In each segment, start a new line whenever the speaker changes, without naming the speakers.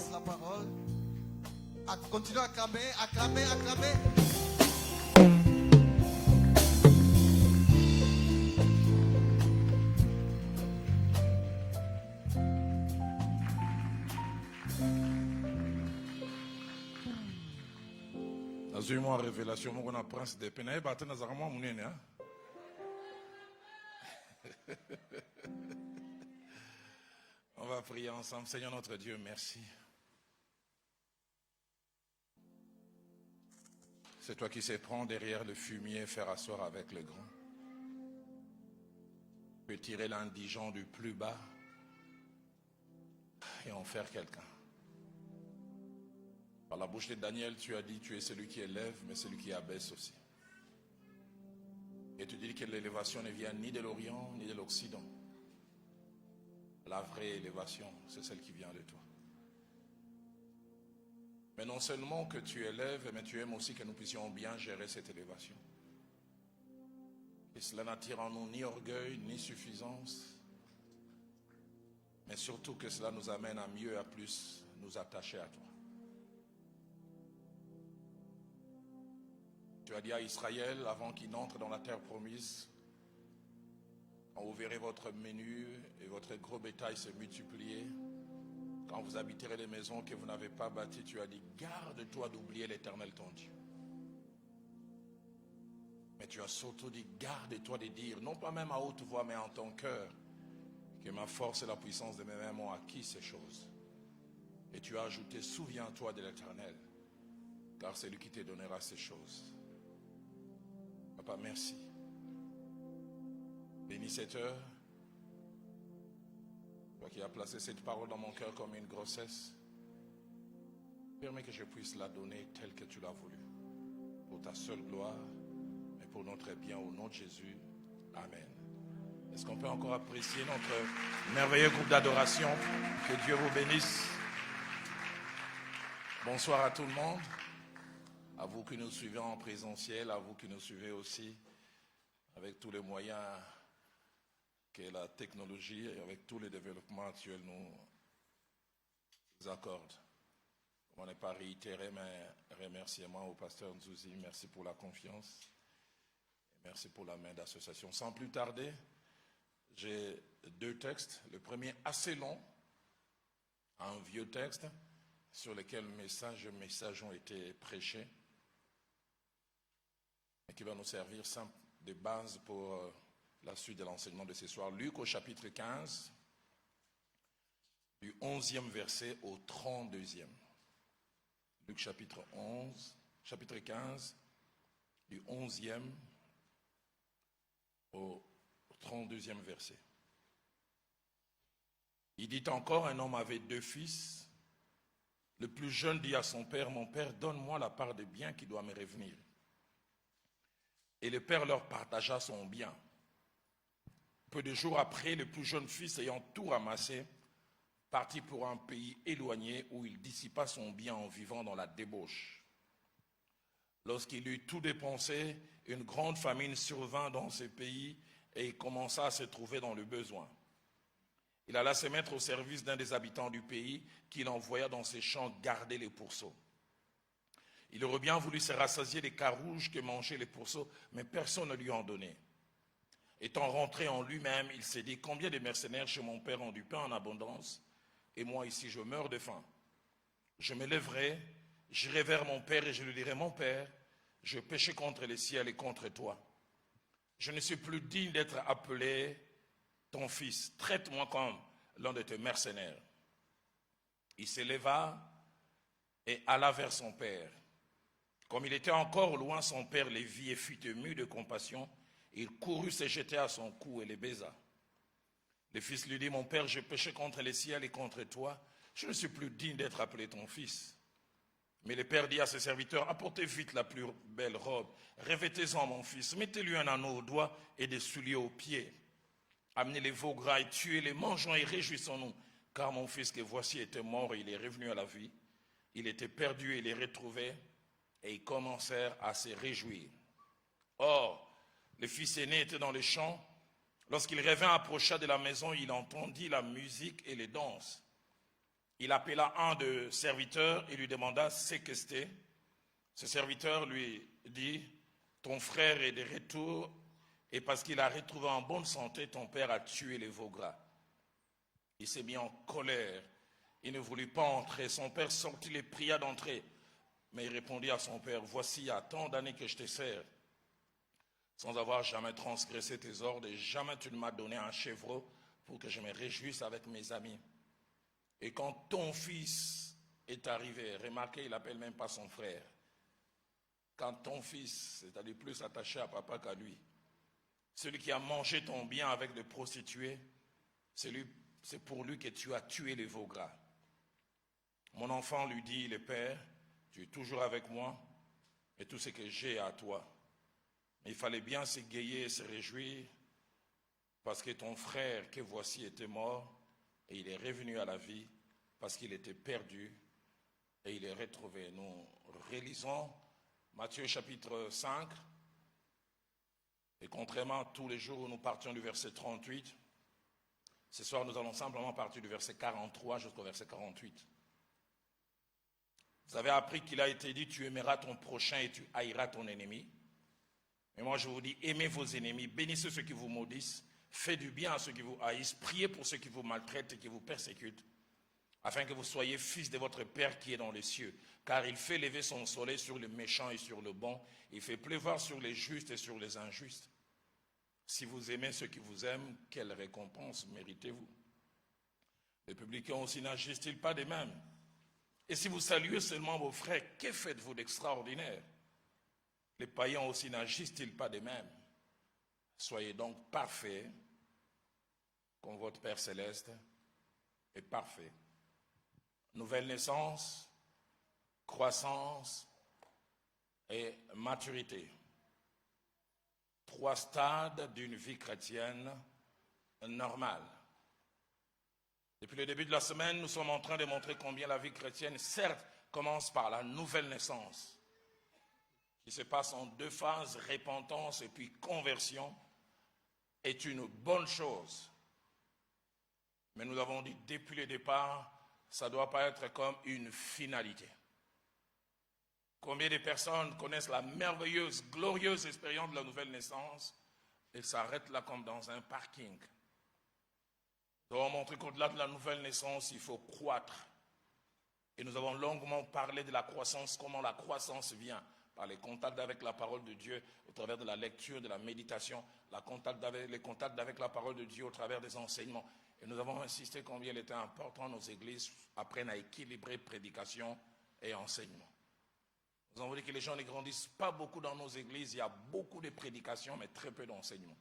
passe la parole. Continuez à acclamer, acclamer, acclamer.
Nazui-moi révélation, mon grand prince des peines. On va prier ensemble. Seigneur notre Dieu, merci. C'est toi qui sais prendre derrière le fumier, faire asseoir avec le grand. Tu peux tirer l'indigent du plus bas et en faire quelqu'un. Par la bouche de Daniel, tu as dit, tu es celui qui élève, mais celui qui abaisse aussi. Et tu dis que l'élévation ne vient ni de l'Orient, ni de l'Occident. La vraie élévation, c'est celle qui vient de toi. Mais non seulement que tu élèves, mais tu aimes aussi que nous puissions bien gérer cette élévation. Et cela n'attire en nous ni orgueil, ni suffisance, mais surtout que cela nous amène à mieux, à plus nous attacher à toi. Tu as dit à Israël, avant qu'il n'entre dans la terre promise, quand vous verrez votre menu et votre gros bétail se multiplier, quand vous habiterez les maisons que vous n'avez pas bâties, tu as dit, garde-toi d'oublier l'Éternel ton Dieu. Mais tu as surtout dit, garde-toi de dire, non pas même à haute voix, mais en ton cœur, que ma force et la puissance de mes mains m'ont acquis ces choses. Et tu as ajouté, souviens-toi de l'Éternel, car c'est lui qui te donnera ces choses. Papa, merci. Bénis cette heure. Toi qui as placé cette parole dans mon cœur comme une grossesse, permets que je puisse la donner telle que tu l'as voulu. Pour ta seule gloire, mais pour notre bien, au nom de Jésus. Amen. Est-ce qu'on peut encore apprécier notre merveilleux groupe d'adoration? Que Dieu vous bénisse. Bonsoir à tout le monde. À vous qui nous suivez en présentiel, à vous qui nous suivez aussi avec tous les moyens que la technologie et avec tous les développements actuels nous accordent. On n'est pas réitéré, mais remerciements au pasteur Nzouzi. Merci pour la confiance. Et merci pour la main d'association. Sans plus tarder, j'ai deux textes. Le premier assez long, un vieux texte sur lequel messages ont été prêchés et qui va nous servir de base pour la suite de l'enseignement de ce soir. Luc au chapitre 15, du 11e verset au 32e. Luc chapitre 15, du 11e au 32e verset. Il dit encore, un homme avait 2 fils. Le plus jeune dit à son père, mon père, donne-moi la part des biens qui doit me revenir. Et le père leur partagea son bien. Peu de jours après, le plus jeune fils, ayant tout ramassé, partit pour un pays éloigné où il dissipa son bien en vivant dans la débauche. Lorsqu'il eut tout dépensé, une grande famine survint dans ce pays et il commença à se trouver dans le besoin. Il alla se mettre au service d'un des habitants du pays qu'il envoya dans ses champs garder les pourceaux. Il aurait bien voulu se rassasier des carouges que mangeaient les pourceaux, mais personne ne lui en donnait. Étant rentré en lui-même, il s'est dit, combien de mercenaires chez mon père ont du pain en abondance, et moi ici je meurs de faim. Je me lèverai, j'irai vers mon père et je lui dirai, mon père, je péchais contre le ciel et contre toi. Je ne suis plus digne d'être appelé ton fils. Traite-moi comme l'un de tes mercenaires. Il se leva et alla vers son père. Comme il était encore loin, son père les vit et fut ému de compassion. Il courut se jeter à son cou et les baisa. Le fils lui dit, mon père, j'ai péché contre le ciel et contre toi. Je ne suis plus digne d'être appelé ton fils. Mais le père dit à ses serviteurs, apportez vite la plus belle robe, revêtez-en mon fils, mettez-lui un anneau au doigt et des souliers aux pieds. Amenez les veaux gras et tuez-les, mangeons et réjouissons-nous, car mon fils que voici était mort et il est revenu à la vie. Il était perdu et il est retrouvé, et ils commencèrent à se réjouir. Or, le fils aîné était dans les champs. Lorsqu'il revint, approcha de la maison, il entendit la musique et les danses. il appela un de ses serviteurs et lui demanda c'est que c'était. Ce serviteur lui dit, ton frère est de retour et parce qu'il a retrouvé en bonne santé, ton père a tué les veaux gras. Il s'est mis en colère. Il ne voulut pas entrer. Son père sortit, les pria d'entrer. Mais il répondit à son père, voici, il y a tant d'années que je te sers, sans avoir jamais transgressé tes ordres, et jamais tu ne m'as donné un chevreau pour que je me réjouisse avec mes amis. Et quand ton fils est arrivé, remarquez, il n'appelle même pas son frère. Quand ton fils, c'est-à-dire plus attaché à papa qu'à lui, celui qui a mangé ton bien avec des prostituées, c'est pour lui que tu as tué les veaux gras. Mon enfant lui dit, le père, tu es toujours avec moi et tout ce que j'ai à toi. Mais il fallait bien s'égayer et se réjouir parce que ton frère que voici était mort et il est revenu à la vie parce qu'il était perdu et il est retrouvé. Nous relisons Matthieu chapitre 5 et contrairement à tous les jours où nous partions du verset 38, ce soir nous allons simplement partir du verset 43 jusqu'au verset 48. Vous avez appris qu'il a été dit, tu aimeras ton prochain et tu haïras ton ennemi. Mais moi je vous dis, aimez vos ennemis, bénissez ceux qui vous maudissent, faites du bien à ceux qui vous haïssent, priez pour ceux qui vous maltraitent et qui vous persécutent, afin que vous soyez fils de votre Père qui est dans les cieux. Car il fait lever son soleil sur les méchants et sur le bon, il fait pleuvoir sur les justes et sur les injustes. Si vous aimez ceux qui vous aiment, quelle récompense méritez-vous? Les publicains aussi n'agissent-ils pas de même? Et si vous saluez seulement vos frères, que faites-vous d'extraordinaire? Les païens aussi n'agissent-ils pas de même? Soyez donc parfaits, comme votre Père céleste est parfait. Nouvelle naissance, croissance et maturité. 3 stades d'une vie chrétienne normale. Depuis le début de la semaine, nous sommes en train de montrer combien la vie chrétienne, certes, commence par la nouvelle naissance, qui se passe en 2 phases, repentance et puis conversion, est une bonne chose. Mais nous avons dit depuis le départ, ça ne doit pas être comme une finalité. Combien de personnes connaissent la merveilleuse, glorieuse expérience de la nouvelle naissance et s'arrêtent là comme dans un parking? Nous avons montré qu'au-delà de la nouvelle naissance, il faut croître. Et nous avons longuement parlé de la croissance, comment la croissance vient par les contacts avec la parole de Dieu, au travers de la lecture, de la méditation, les contacts avec la parole de Dieu au travers des enseignements. Et nous avons insisté combien il était important que nos églises apprennent à équilibrer prédication et enseignement. Nous avons dit que les gens ne grandissent pas beaucoup dans nos églises, il y a beaucoup de prédications, mais très peu d'enseignements.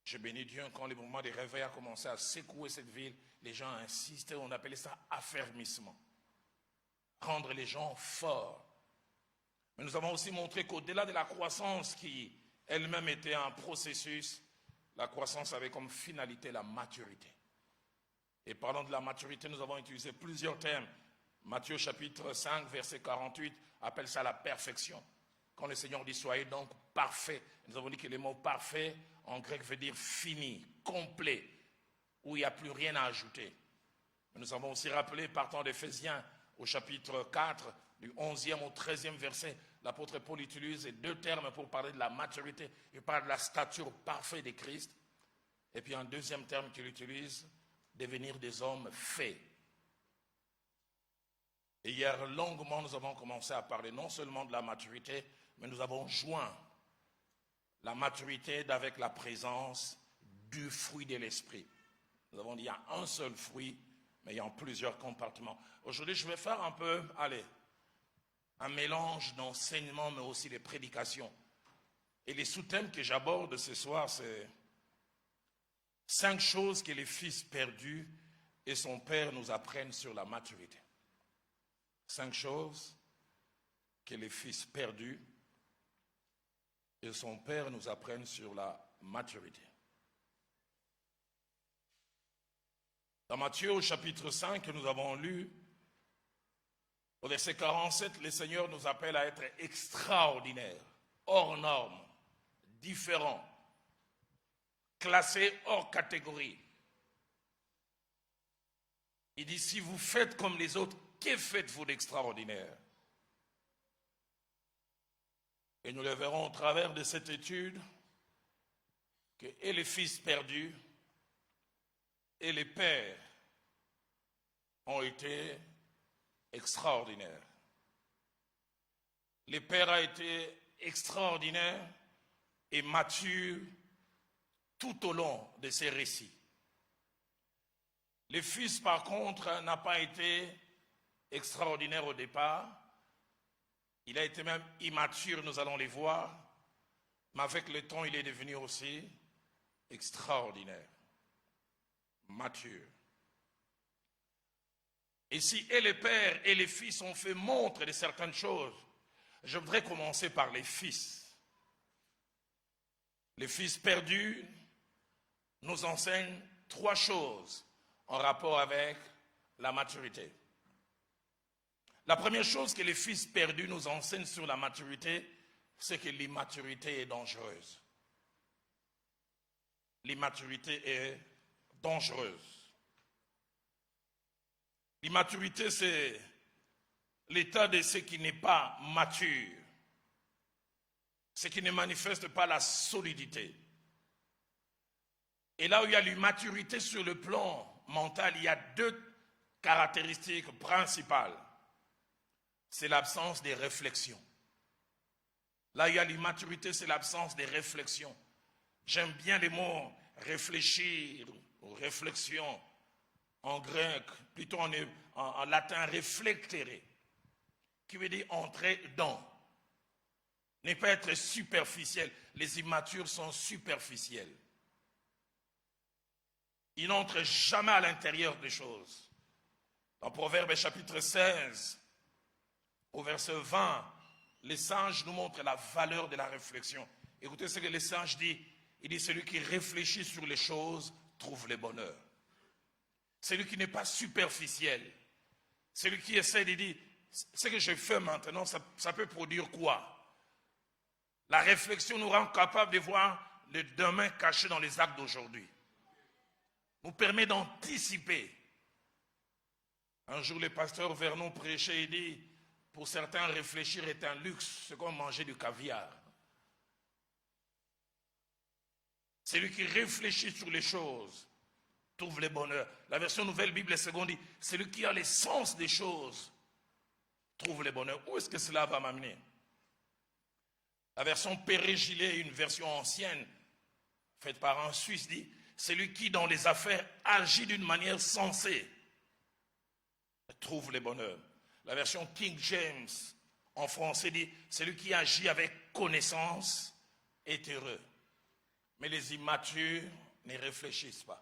Je bénis Dieu quand le mouvement des réveils a commencé à secouer cette ville, les gens insistaient, on appelait ça affermissement. Rendre les gens forts. Mais nous avons aussi montré qu'au-delà de la croissance qui elle-même était un processus, la croissance avait comme finalité la maturité. Et parlant de la maturité, nous avons utilisé plusieurs termes. Matthieu chapitre 5, verset 48, appelle ça la perfection. Quand le Seigneur dit soyez donc parfaits, nous avons dit que le mot parfait en grec veut dire fini, complet, où il n'y a plus rien à ajouter. Mais nous avons aussi rappelé, partant d'Éphésiens au chapitre 4, du 11e au 13e verset, l'apôtre Paul utilise 2 termes pour parler de la maturité. Il parle de la stature parfaite de Christ. Et puis un deuxième terme qu'il utilise, devenir des hommes faits. Et hier, longuement, nous avons commencé à parler non seulement de la maturité, mais nous avons joint la maturité avec la présence du fruit de l'esprit. Nous avons dit qu'il y a un seul fruit, mais il y a plusieurs compartiments. Aujourd'hui, je vais faire un peu, un mélange d'enseignement, mais aussi de prédication. Et les sous-thèmes que j'aborde ce soir, c'est 5 choses que les fils perdus et son père nous apprennent sur la maturité. 5 choses que les fils perdus et son père nous apprennent sur la maturité. Dans Matthieu au chapitre 5 que nous avons lu, au verset 47, le Seigneur nous appelle à être extraordinaires, hors normes, différents, classés hors catégorie. Il dit, si vous faites comme les autres, que faites-vous d'extraordinaire? Et nous le verrons au travers de cette étude, que et les fils perdus et les pères ont été extraordinaires. Les pères ont été extraordinaires et matures tout au long de ces récits. Les fils, par contre, n'a pas été extraordinaire au départ. Il a été même immature, nous allons les voir. Mais avec le temps, il est devenu aussi extraordinaire, mature. Et si et les pères et les fils ont fait montre de certaines choses, je voudrais commencer par les fils. Les fils perdus nous enseignent 3 choses en rapport avec la maturité. La première chose que les fils perdus nous enseignent sur la maturité, c'est que l'immaturité est dangereuse. L'immaturité est dangereuse. L'immaturité, c'est l'état de ce qui n'est pas mature, ce qui ne manifeste pas la solidité. Et là où il y a l'immaturité sur le plan mental, il y a 2 caractéristiques principales. C'est l'absence des réflexions. Là où il y a l'immaturité, c'est l'absence des réflexions. J'aime bien les mots réfléchir ou réflexion en grec, plutôt en latin reflectere, qui veut dire entrer dans. Ne pas être superficiel. Les immatures sont superficiels. Ils n'entrent jamais à l'intérieur des choses. Dans Proverbes chapitre 16, au verset 20, les sages nous montrent la valeur de la réflexion. Écoutez ce que les sages disent. Il dit, celui qui réfléchit sur les choses trouve le bonheur. Celui qui n'est pas superficiel. Celui qui essaie de dire, ce que je fais maintenant, ça peut produire quoi? La réflexion nous rend capable de voir le demain caché dans les actes d'aujourd'hui. Nous permet d'anticiper. Un jour, le pasteur Vernon prêchait et dit, pour certains, réfléchir est un luxe, c'est comme manger du caviar. Celui qui réfléchit sur les choses trouve le bonheur. La version Nouvelle Bible Seconde dit, celui qui a l'essence des choses trouve le bonheur. Où est-ce que cela va m'amener? La version Pérégilée, une version ancienne, faite par un Suisse, dit, celui qui dans les affaires agit d'une manière sensée trouve le bonheur. La version King James, en français, dit, celui qui agit avec connaissance est heureux. Mais les immatures ne réfléchissent pas.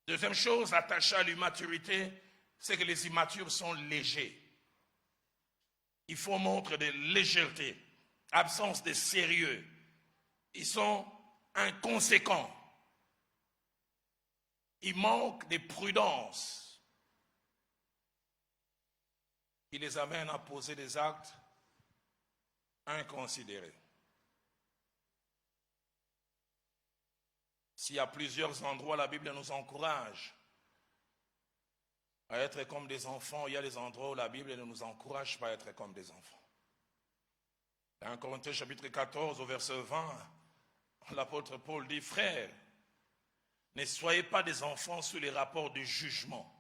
Deuxième chose attachée à l'immaturité, c'est que les immatures sont légers. Ils font montre de légèreté, absence de sérieux. Ils sont inconséquents. Ils manquent de prudence. Ils les amènent à poser des actes inconsidérés. S'il y a plusieurs endroits, la Bible nous encourage à être comme des enfants, il y a des endroits où la Bible ne nous encourage pas à être comme des enfants. Dans 1 Corinthiens chapitre 14, au verset 20, l'apôtre Paul dit, frères, ne soyez pas des enfants sous les rapports du jugement,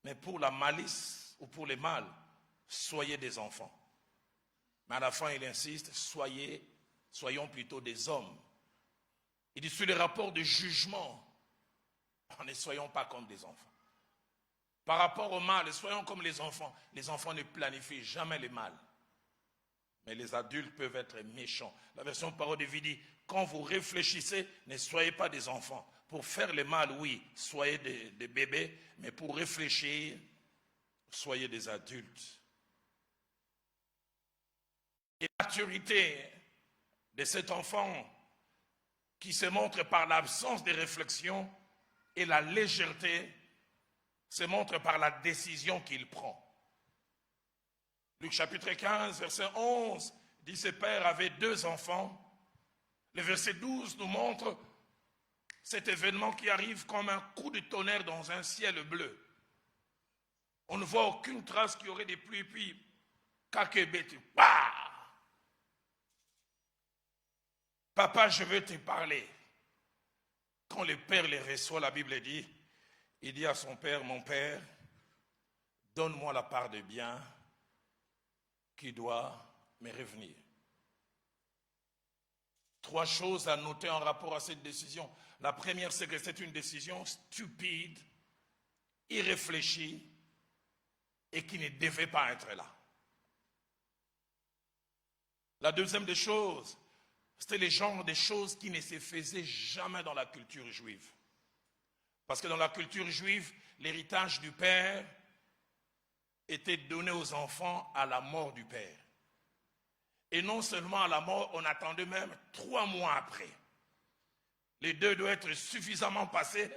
mais pour la malice ou pour le mal, soyez des enfants. Mais à la fin, il insiste, soyons plutôt des hommes. Il dit, sur les rapports de jugement, ne soyons pas comme des enfants. Par rapport au mal, soyons comme les enfants. Les enfants ne planifient jamais le mal. Mais les adultes peuvent être méchants. La version parole de vie dit, quand vous réfléchissez, ne soyez pas des enfants. Pour faire le mal, oui, soyez des bébés, mais pour réfléchir, soyez des adultes. Et la maturité de cet enfant qui se montre par l'absence de réflexion et la légèreté se montre par la décision qu'il prend. Luc chapitre 15, verset 11, dit ses pères avaient 2 enfants. Le verset 12 nous montre Cet événement qui arrive comme un coup de tonnerre dans un ciel bleu. On ne voit aucune trace qu'il y aurait des pluies, puis kakebeti, bah! Papa, je veux te parler. Quand le père les reçoit, la Bible dit, il dit à son père, mon père, donne-moi la part de bien qui doit me revenir. 3 choses à noter en rapport à cette décision. La première, c'est que c'est une décision stupide, irréfléchie et qui ne devait pas être là. La deuxième des choses, c'était le genre de choses qui ne se faisaient jamais dans la culture juive. Parce que dans la culture juive, l'héritage du père était donné aux enfants à la mort du père. Et non seulement à la mort, on attendait même 3 mois après. Les deux doivent être suffisamment passés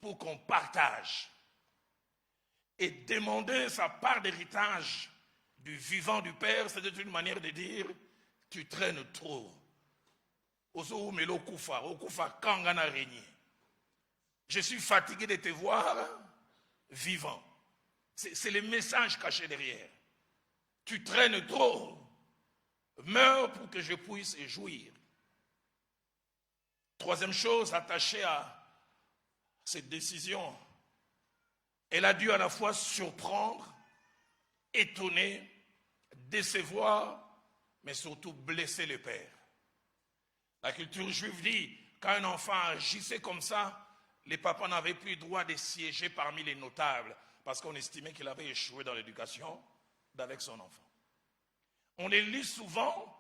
pour qu'on partage. Et demander sa part d'héritage du vivant du père, c'était une manière de dire, tu traînes trop. Je suis fatigué de te voir vivant. C'est le message caché derrière. Tu traînes trop. Meurs pour que je puisse jouir. Troisième chose attachée à cette décision, elle a dû à la fois surprendre, étonner, décevoir, mais surtout blesser le père. La culture juive dit, quand un enfant agissait comme ça, les papas n'avaient plus le droit de siéger parmi les notables, parce qu'on estimait qu'il avait échoué dans l'éducation d'avec son enfant. On les lit souvent,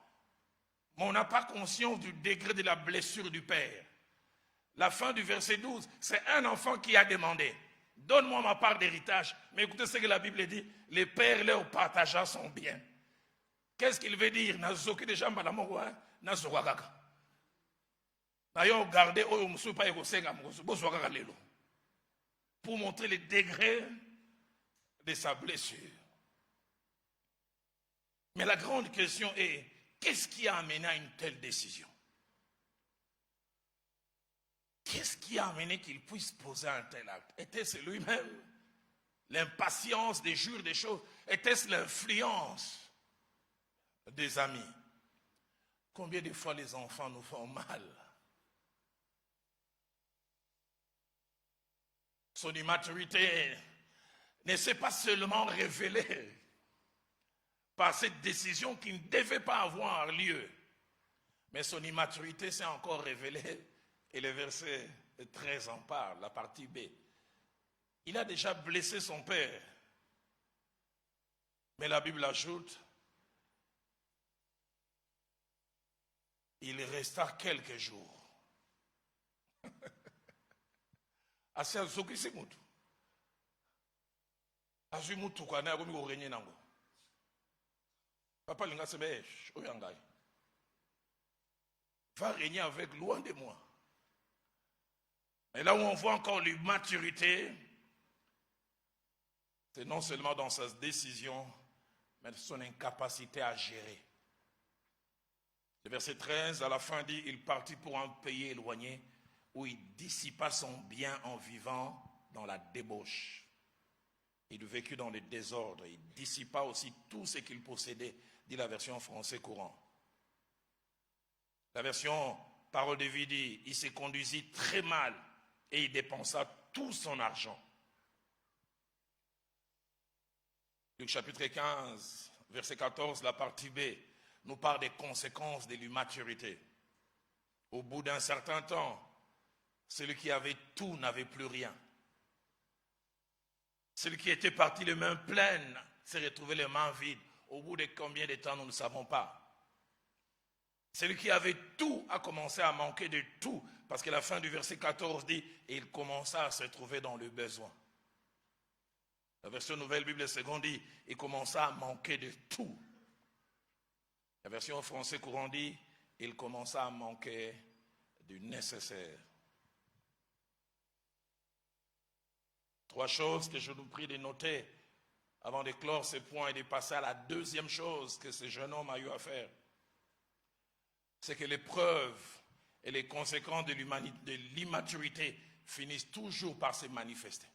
mais on n'a pas conscience du degré de la blessure du père. La fin du verset 12, c'est un enfant qui a demandé, donne-moi ma part d'héritage. Mais écoutez ce que la Bible dit, le père leur partagea son bien. Qu'est-ce qu'il veut dire? Pour montrer le degré de sa blessure. Mais la grande question est, qu'est-ce qui a amené à une telle décision? Qu'est-ce qui a amené qu'il puisse poser un tel acte? Était-ce lui-même? L'impatience des jours des choses? Était-ce l'influence des amis? Combien de fois les enfants nous font mal? Son immaturité ne s'est pas seulement révélée par cette décision qui ne devait pas avoir lieu, mais son immaturité s'est encore révélée, et le verset 13 en parle, la partie B. Il a déjà blessé son père, mais la Bible ajoute, il resta quelques jours. Asi azokisi mutu. Azui mutu kwa na yakomi korenye nango. Papa linga sebe oyangai. Va régner avec loin de moi. Et là où on voit encore l'immaturité, c'est non seulement dans sa décision, mais son incapacité à gérer. Le verset 13, à la fin, dit, il partit pour un pays éloigné où il dissipa son bien en vivant dans la débauche. Il vécut dans le désordre. Il dissipa aussi tout ce qu'il possédait, dit la version français courant. La version Parole de vie dit, il se conduisit très mal et il dépensa tout son argent. Luc chapitre 15, verset 14, la partie B, nous parle des conséquences de l'immaturité. Au bout d'un certain temps, celui qui avait tout n'avait plus rien. Celui qui était parti les mains pleines s'est retrouvé les mains vides. Au bout de combien de temps, nous ne savons pas. Celui qui avait tout a commencé à manquer de tout, parce que la fin du verset 14 dit, et il commença à se trouver dans le besoin. La version Nouvelle Bible Seconde dit, il commença à manquer de tout. La version français courant dit, il commença à manquer du nécessaire. 3 choses que je vous prie de noter avant de clore ce point et de passer à la deuxième chose que ce jeune homme a eu à faire. C'est que l'épreuve Et les conséquences de l'immaturité finissent toujours par se manifester.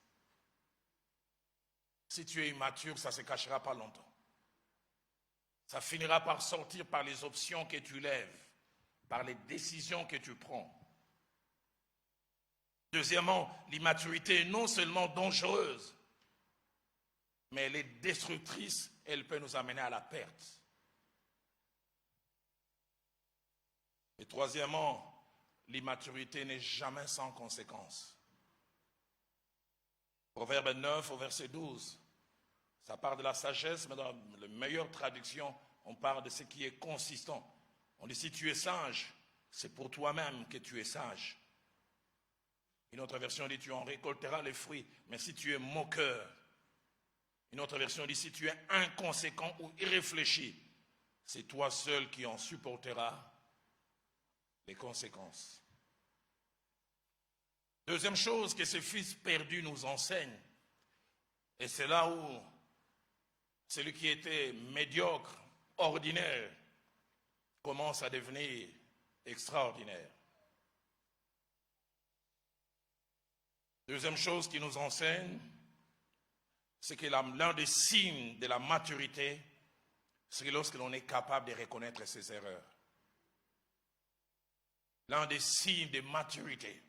Si tu es immature, ça ne se cachera pas longtemps. Ça finira par sortir par les options que tu lèves, par les décisions que tu prends. Deuxièmement, l'immaturité est non seulement dangereuse, mais elle est destructrice, elle peut nous amener à la perte. Et troisièmement, l'immaturité n'est jamais sans conséquence. Proverbe 9 au verset 12, ça parle de la sagesse, mais dans la meilleure traduction, on parle de ce qui est consistant. On dit si tu es sage, c'est pour toi-même que tu es sage. Une autre version dit tu en récolteras les fruits, mais si tu es moqueur. Une autre version dit si tu es inconséquent ou irréfléchi, c'est toi seul qui en supporteras les conséquences. Deuxième chose que ce fils perdu nous enseigne, et c'est là où celui qui était médiocre, ordinaire, commence à devenir extraordinaire. Deuxième chose qui nous enseigne, c'est que l'un des signes de la maturité, c'est lorsque l'on est capable de reconnaître ses erreurs. L'un des signes de maturité,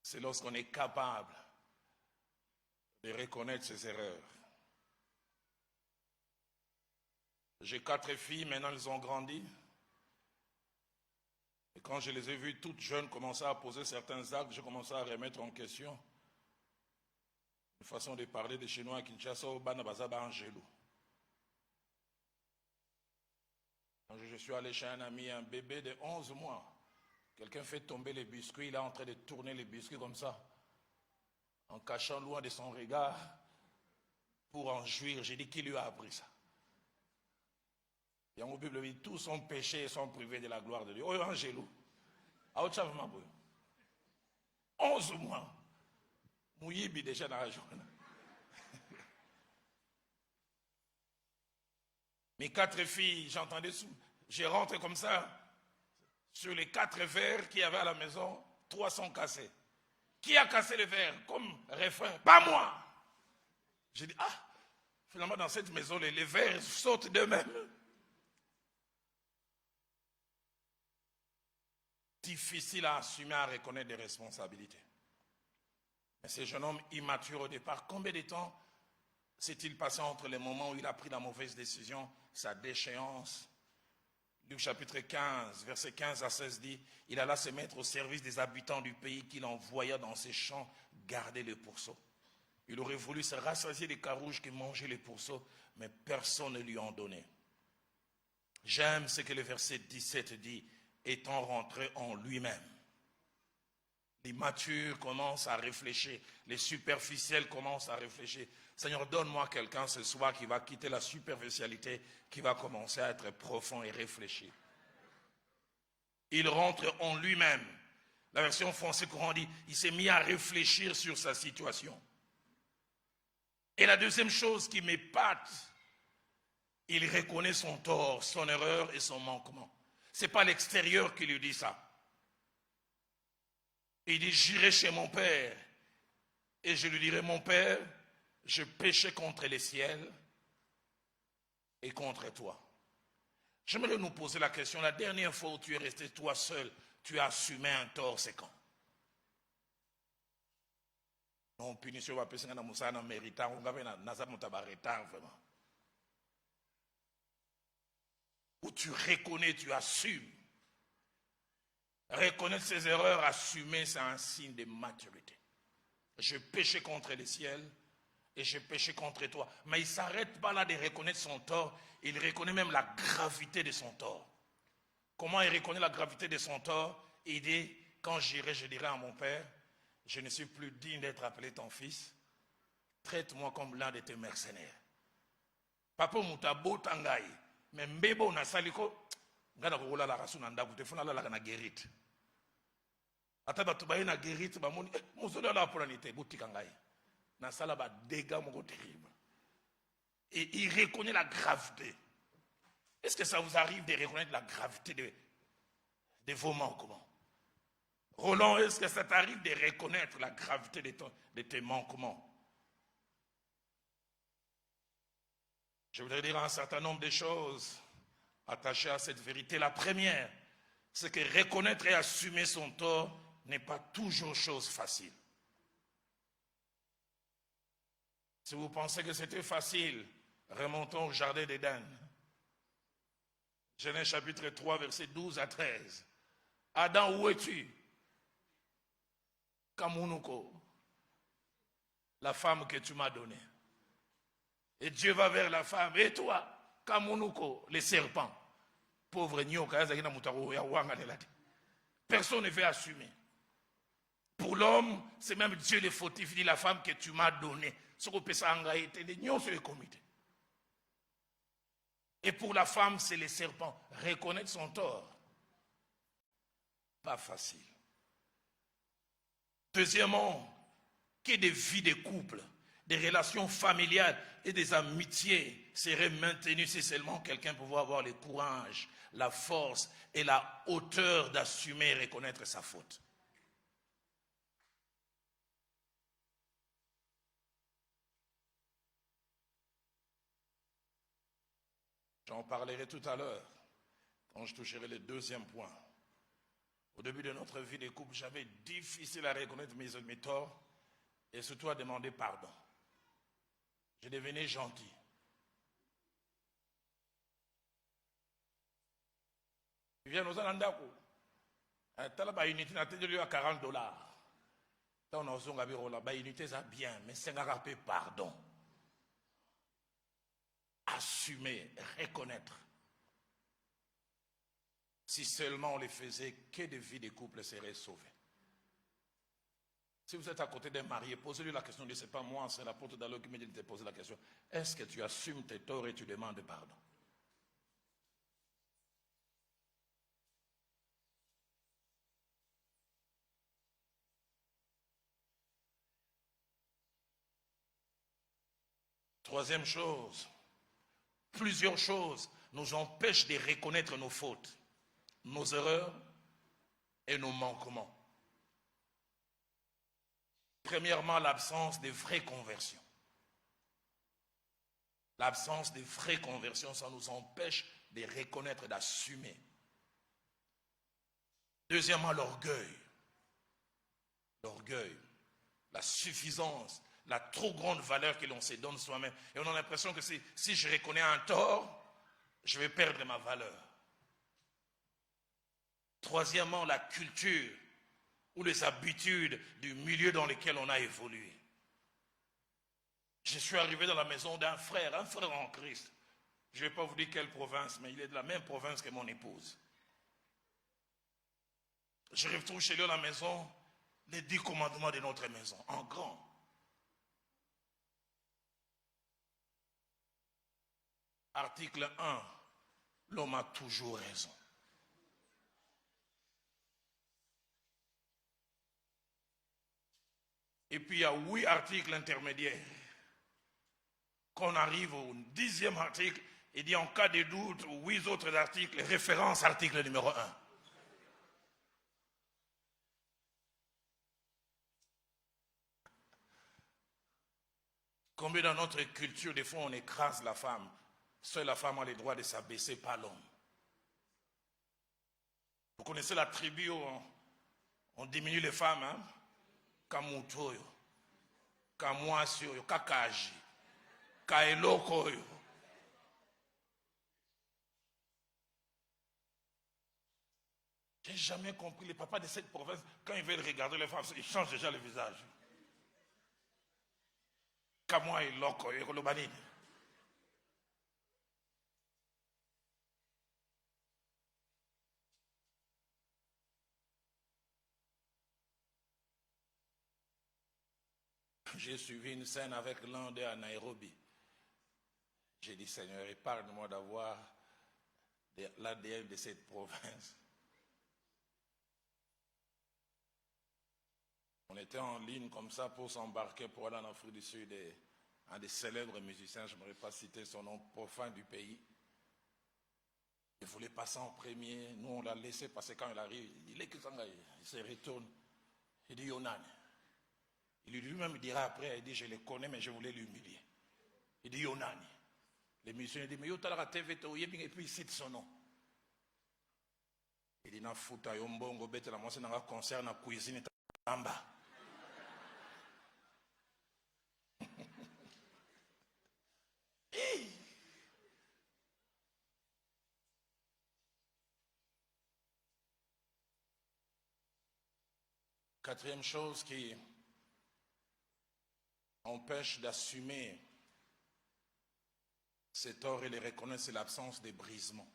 c'est lorsqu'on est capable de reconnaître ses erreurs. J'ai 4 filles, maintenant elles ont grandi. Et quand je les ai vues toutes jeunes commencer à poser certains actes, j'ai commencé à remettre en question une façon de parler des Chinois à Kinshasa au Banabazaba Angelo. Quand je suis allé chez un ami, un bébé de 11 mois, quelqu'un fait tomber les biscuits, il est en train de tourner les biscuits comme ça, en cachant loin de son regard, pour en jouir. J'ai dit, qui lui a appris ça? Et en Bible, dit, tous sont péchés et sont privés de la gloire de Dieu. Oh, Angelo, 11 mois, Mouyibi déjà dans la journée. Mes 4 filles, j'entendais, j'ai rentré comme ça, sur les 4 verres qu'il y avait à la maison, 3 sont cassés. Qui a cassé les verres? Comme refrain, pas moi. J'ai dit, finalement dans cette maison, les verres sautent d'eux-mêmes. Difficile à assumer, à reconnaître des responsabilités. Mais ce jeune homme immature au départ, combien de temps s'est-il passé entre les moments où il a pris la mauvaise décision, sa déchéance? Luc chapitre 15, verset 15 à 16 dit, il alla se mettre au service des habitants du pays qu'il envoya dans ses champs garder les pourceaux. Il aurait voulu se rassasier des carouges qui mangeaient les pourceaux, mais personne ne lui en donnait. J'aime ce que le verset 17 dit, étant rentré en lui-même. Les matures commencent à réfléchir, les superficiels commencent à réfléchir. Seigneur, donne-moi quelqu'un ce soir qui va quitter la superficialité, qui va commencer à être profond et réfléchi. Il rentre en lui-même. La version française courant dit, il s'est mis à réfléchir sur sa situation. Et la deuxième chose qui m'épate, il reconnaît son tort, son erreur et son manquement. Ce n'est pas l'extérieur qui lui dit ça. Il dit, j'irai chez mon père et je lui dirai, mon père, je péchais contre les ciels et contre toi. J'aimerais nous poser la question, la dernière fois où tu es resté toi seul, tu as assumé un tort, c'est quand? Non, punition va passer dans Moussa, méritant, on va venir dans Mutabaretan, vraiment. Où tu reconnais, tu assumes. Reconnaître ses erreurs, assumer, c'est un signe de maturité. Je péchais contre les ciels et je péchais contre toi. Mais il ne s'arrête pas là de reconnaître son tort, il reconnaît même la gravité de son tort. Comment il reconnaît la gravité de son tort? Il dit, quand j'irai, je dirai à mon père, je ne suis plus digne d'être appelé ton fils. Traite-moi comme l'un de tes mercenaires. Papa Moutabo Tangaï. Mais mbebo na saliko ngana kokola la rasu na ndaku te funa la na guérite. Ata batu ba na guérite ba moni muzolo la polanité boutika ngai. Na sala ba dégâts moko terrible. Et il reconnaît la gravité. Est-ce que ça vous arrive de reconnaître la gravité de vos manquements? Roland, est-ce que ça t'arrive de reconnaître la gravité de tes manquements? Je voudrais dire un certain nombre de choses attachées à cette vérité. La première, c'est que reconnaître et assumer son tort n'est pas toujours chose facile. Si vous pensez que c'était facile, remontons au jardin d'Éden. Genèse chapitre 3, versets 12 à 13. Adam, où es-tu? Kamunuko, la femme que tu m'as donnée. Et Dieu va vers la femme. Et toi, Kamunuko, les serpents. Pauvre nyoka, personne ne veut assumer. Pour l'homme, c'est même Dieu le fautif. Il dit la femme que tu m'as donnée. Ce qu'on peut s'engager, c'est le comité. Et pour la femme, c'est les serpents. Reconnaître son tort. Pas facile. Deuxièmement, que des vies de couple, des relations familiales et des amitiés seraient maintenues si seulement quelqu'un pouvait avoir le courage, la force et la hauteur d'assumer et reconnaître sa faute. J'en parlerai tout à l'heure, quand je toucherai le deuxième point. Au début de notre vie de couple, j'avais difficile à reconnaître mes torts et surtout à demander pardon. Je devenais gentil. Il vient aux Anandako. La unité n'a été à $40. Tant on a la unité, ça bien, mais c'est un rappel pardon. Assumer, reconnaître. Si seulement on les faisait, que de vies de couple seraient sauvées. Si vous êtes à côté d'un marié, posez-lui la question, ce n'est pas moi, c'est l'apôtre d'Allo qui me dit de te poser la question. Est-ce que tu assumes tes torts et tu demandes pardon? Troisième chose, plusieurs choses nous empêchent de reconnaître nos fautes, nos erreurs et nos manquements. Premièrement, l'absence de vraie conversion. L'absence de vraie conversion, ça nous empêche de reconnaître, d'assumer. Deuxièmement, l'orgueil. L'orgueil, la suffisance, la trop grande valeur que l'on se donne soi-même. Et on a l'impression que si je reconnais un tort, je vais perdre ma valeur. Troisièmement, la culture ou les habitudes du milieu dans lequel on a évolué. Je suis arrivé dans la maison d'un frère en Christ. Je ne vais pas vous dire quelle province, mais il est de la même province que mon épouse. Je retrouve chez lui à la maison les 10 commandements de notre maison, en grand. Article 1, l'homme a toujours raison. Et puis il y a 8 articles intermédiaires. Quand on arrive au 10e article, il dit en cas de doute, 8 autres articles, référence article numéro 1. Combien dans notre culture, des fois, on écrase la femme. Seule la femme a le droit de s'abaisser, pas l'homme. Vous connaissez la tribu où on diminue les femmes, hein? Kamutoyo, Kamwasioyo, Kakaji, Kaelokoyo. J'ai jamais compris les papas de cette province, quand ils veulent regarder les femmes, ils changent déjà le visage. Kamwa et Lokoyo, Kolobanine. J'ai suivi une scène avec l'un d'eux à Nairobi. J'ai dit, Seigneur, épargne-moi d'avoir l'ADN de cette province. On était en ligne comme ça pour s'embarquer pour aller en Afrique du Sud. Et un des célèbres musiciens, je ne pourrais pas citer son nom, profane du pays. Il voulait passer en premier. Nous, on l'a laissé passer quand il arrive. Il est que ça, il se retourne. Il dit Yonan. Il lui-même dira après, il dit je le connais, mais je voulais l'humilier. Il dit Yonan. Les musiciens disent mais Yotala TV, et puis il cite son nom. Il dit na futa yombongo bete la moise na concert na cuisine tamba. Quatrième chose qui empêche d'assumer ces torts et les reconnaître, c'est l'absence de brisement.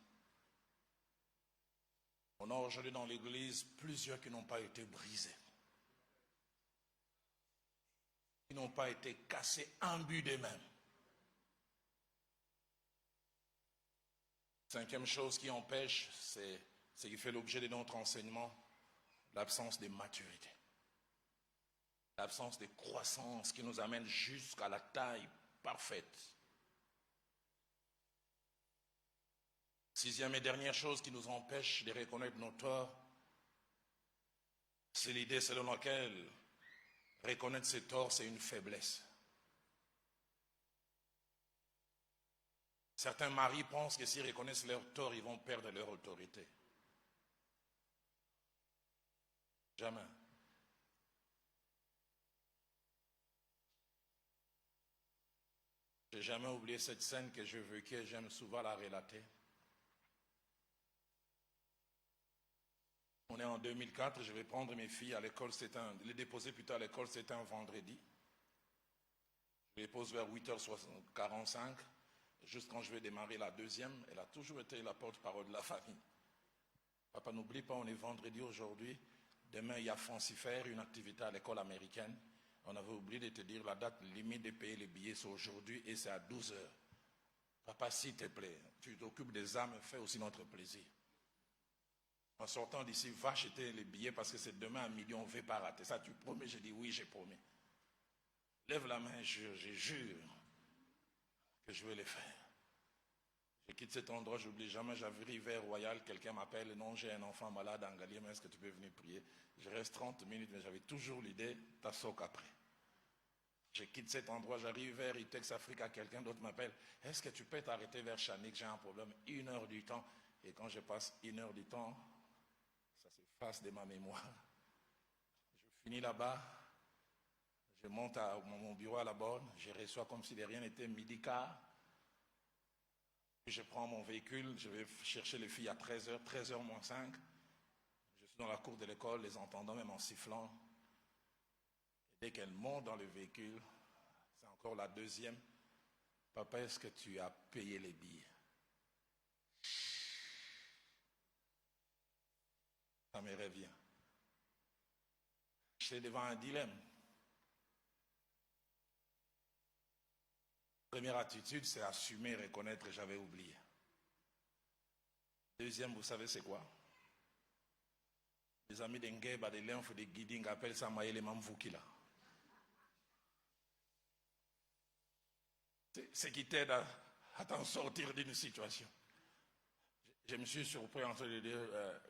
On a aujourd'hui dans l'église plusieurs qui n'ont pas été brisés, qui n'ont pas été cassés un but d'eux-mêmes. Cinquième chose qui empêche, c'est ce qui fait l'objet de notre enseignement, l'absence de maturité. L'absence de croissance qui nous amène jusqu'à la taille parfaite. Sixième et dernière chose qui nous empêche de reconnaître nos torts, c'est l'idée selon laquelle reconnaître ses torts, c'est une faiblesse. Certains maris pensent que s'ils reconnaissent leurs torts, ils vont perdre leur autorité. Jamais. Je n'ai jamais oublié cette scène que je vécue et j'aime souvent la relater. On est en 2004, je vais prendre mes filles à l'école, les déposer plutôt à l'école, c'était un vendredi. Je les pose vers 8h45, juste quand je vais démarrer la deuxième, elle a toujours été la porte-parole de la famille. Papa, n'oublie pas, on est vendredi aujourd'hui, demain il y a Francifère, une activité à l'école américaine. On avait oublié de te dire la date limite de payer les billets, c'est aujourd'hui et c'est à 12h. Papa, s'il te plaît, tu t'occupes des âmes, fais aussi notre plaisir. En sortant d'ici, va acheter les billets parce que c'est demain à midi, on ne va pas rater. Ça, tu promets? J'ai dit oui, j'ai promis. Lève la main, je jure que je vais le faire. Je quitte cet endroit, j'oublie jamais, j'arrive vers Royal, quelqu'un m'appelle, non, j'ai un enfant malade en Galier, mais est-ce que tu peux venir prier? Je reste 30 minutes, mais j'avais toujours l'idée, t'as soc après. Je quitte cet endroit, j'arrive vers Itex Africa, quelqu'un d'autre m'appelle, est-ce que tu peux t'arrêter vers Chanik, j'ai un problème, 1 heure du temps. Et quand je passe 1 heure du temps, ça s'efface de ma mémoire. Je finis là-bas, je monte à mon bureau à la borne, je reçois comme si de rien n'était, midi quart. Puis je prends mon véhicule, je vais chercher les filles à 13h, 13h moins 5. Je suis dans la cour de l'école, les entendant même en sifflant. Et dès qu'elles montent dans le véhicule, c'est encore la deuxième. Papa, est-ce que tu as payé les billets? Ça me revient. J'étais devant un dilemme. Première attitude, c'est assumer, reconnaître que j'avais oublié. Deuxième, vous savez c'est quoi? Les amis d'Engeba, des lymphes, des guiding appellent ça Maïle Mamvoukila. C'est ce qui t'aide à t'en sortir d'une situation. Je me suis surpris en train de dire,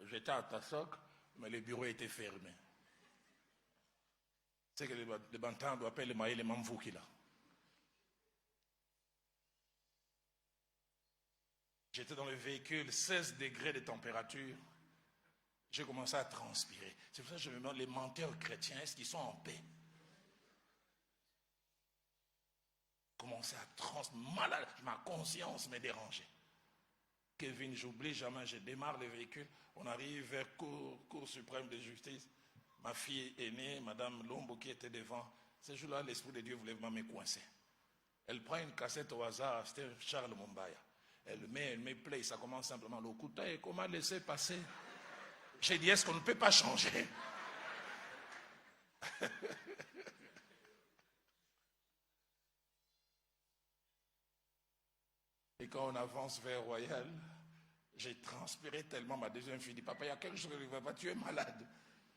j'étais à Tassoc, mais le bureau était fermé. C'est que le bantan doit appeler Maïle Mamvoukila. J'étais dans le véhicule, 16 degrés de température. J'ai commencé à transpirer. C'est pour ça que je me demande, les menteurs chrétiens, est-ce qu'ils sont en paix? Commencé à transpirer, malade, ma conscience me dérangeait. Kevin, j'oublie jamais, je démarre le véhicule, on arrive vers Cour suprême de justice. Ma fille aînée, Madame Lombo, qui était devant, ce jour-là, l'Esprit de Dieu voulait vraiment me coincer. Elle prend une cassette au hasard, c'était Charles Mumbaya. Elle met play, ça commence simplement. Le coup et comment laisser passer? J'ai dit, est-ce qu'on ne peut pas changer? Et quand on avance vers Royal, j'ai transpiré tellement. Ma deuxième fille dit, papa, il y a quelque chose qui ne va pas, tu es malade.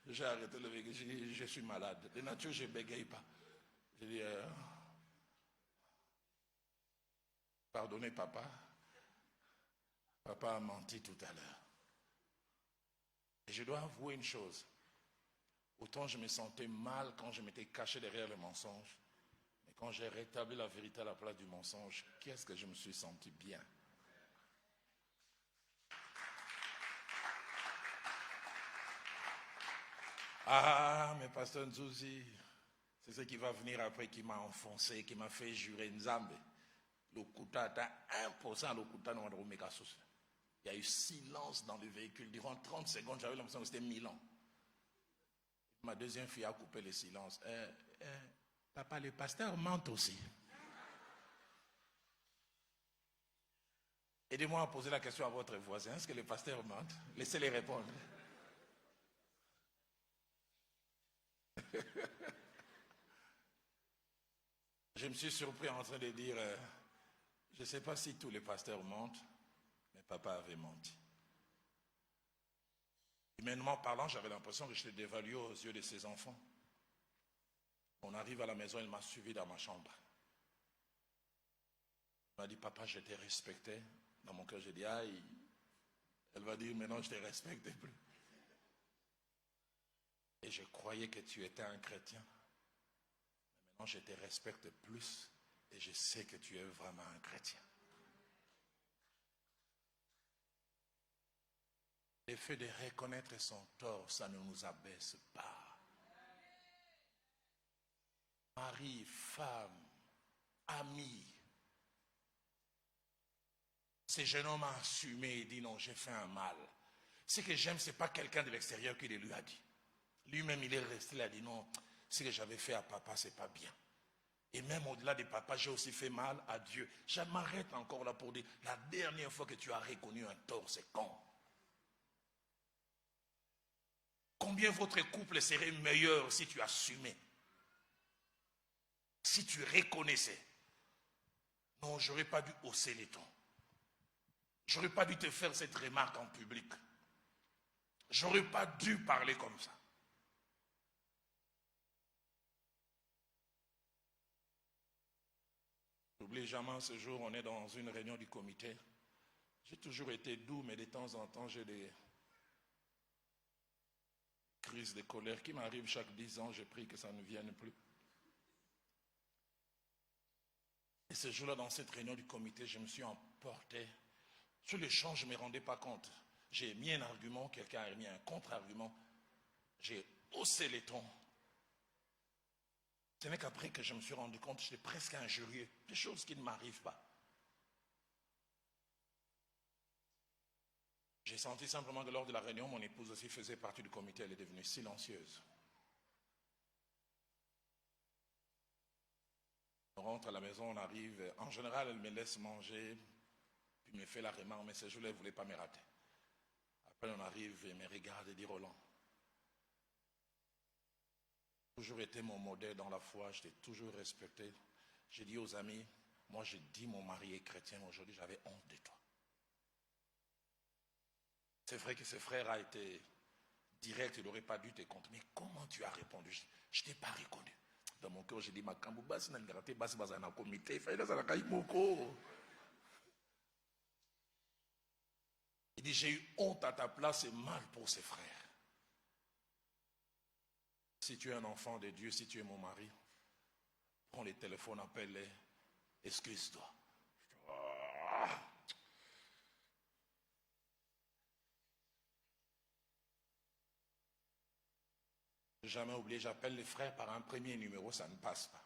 J'ai arrêté le véhicule, j'ai dit, je suis malade. De nature, je ne bégaye pas. J'ai dit, pardonnez papa. Papa a menti tout à l'heure. Et je dois avouer une chose. Autant je me sentais mal quand je m'étais caché derrière le mensonge. Mais quand j'ai rétabli la vérité à la place du mensonge, qu'est-ce que je me suis senti bien. Ah, mais pasteur Nzouzi, c'est ce qui va venir après qui m'a enfoncé, qui m'a fait jurer Nzambe. Lokuta atteint 1% Lokuta no Mekasus. Il y a eu silence dans le véhicule. Durant 30 secondes, j'avais l'impression que c'était 1000 ans. Ma deuxième fille a coupé le silence. Papa, le pasteur ment aussi. Aidez-moi à poser la question à votre voisin. Est-ce que le pasteur ment? Laissez-les répondre. Je me suis surpris en train de dire, je ne sais pas si tous les pasteurs mentent, mais papa avait menti. Humainement parlant, j'avais l'impression que j'étais dévalué aux yeux de ses enfants. On arrive à la maison, il m'a suivi dans ma chambre. Il m'a dit, papa, je t'ai respecté. Dans mon cœur, j'ai dit, aïe. Elle va dire, maintenant, je ne te respecte plus. Et je croyais que tu étais un chrétien. Mais maintenant, je te respecte plus. Et je sais que tu es vraiment un chrétien. Le fait de reconnaître son tort, ça ne nous abaisse pas. Mari, femme, ami. Ce jeune homme a assumé et dit non, j'ai fait un mal. Ce que j'aime, ce n'est pas quelqu'un de l'extérieur qui le lui a dit. Lui-même, il est resté là, il a dit non, ce que j'avais fait à papa, ce n'est pas bien. Et même au-delà de papa, j'ai aussi fait mal à Dieu. Je m'arrête encore là pour dire, la dernière fois que tu as reconnu un tort, c'est quand? Combien votre couple serait meilleur si tu assumais? Si tu reconnaissais? Non, je n'aurais pas dû hausser les tons. Je n'aurais pas dû te faire cette remarque en public. Je n'aurais pas dû parler comme ça. N'oublie jamais, ce jour, on est dans une réunion du comité. J'ai toujours été doux, mais de temps en temps, j'ai des crises de colère qui m'arrivent chaque 10 ans. Je prie que ça ne vienne plus. Et ce jour-là, dans cette réunion du comité, je me suis emporté. Sur le champ, je ne me rendais pas compte. J'ai mis un argument, quelqu'un a mis un contre-argument. J'ai haussé les tons. Ce n'est qu'après que je me suis rendu compte, j'étais presque injurieux. Des choses qui ne m'arrivent pas. J'ai senti simplement que lors de la réunion, mon épouse aussi faisait partie du comité. Elle est devenue silencieuse. On rentre à la maison, on arrive. En général, elle me laisse manger, puis me fait la remarque, mais ce jour-là, elle ne voulait pas me rater. Après, on arrive et me regarde et dit, Roland, toujours été mon modèle dans la foi, je t'ai toujours respecté. J'ai dit aux amis, moi j'ai dit mon mari est chrétien, mais aujourd'hui j'avais honte de toi. C'est vrai que ce frère a été direct, il n'aurait pas dû te compter. Mais comment tu as répondu? Je ne t'ai pas reconnu. Dans mon cœur, j'ai dit, il dit, j'ai eu honte à ta place, c'est mal pour ses frères. Si tu es un enfant de Dieu, si tu es mon mari, prends les téléphones, appelle-les, excuse-toi. Jamais oublié, j'appelle les frères par un premier numéro, ça ne passe pas.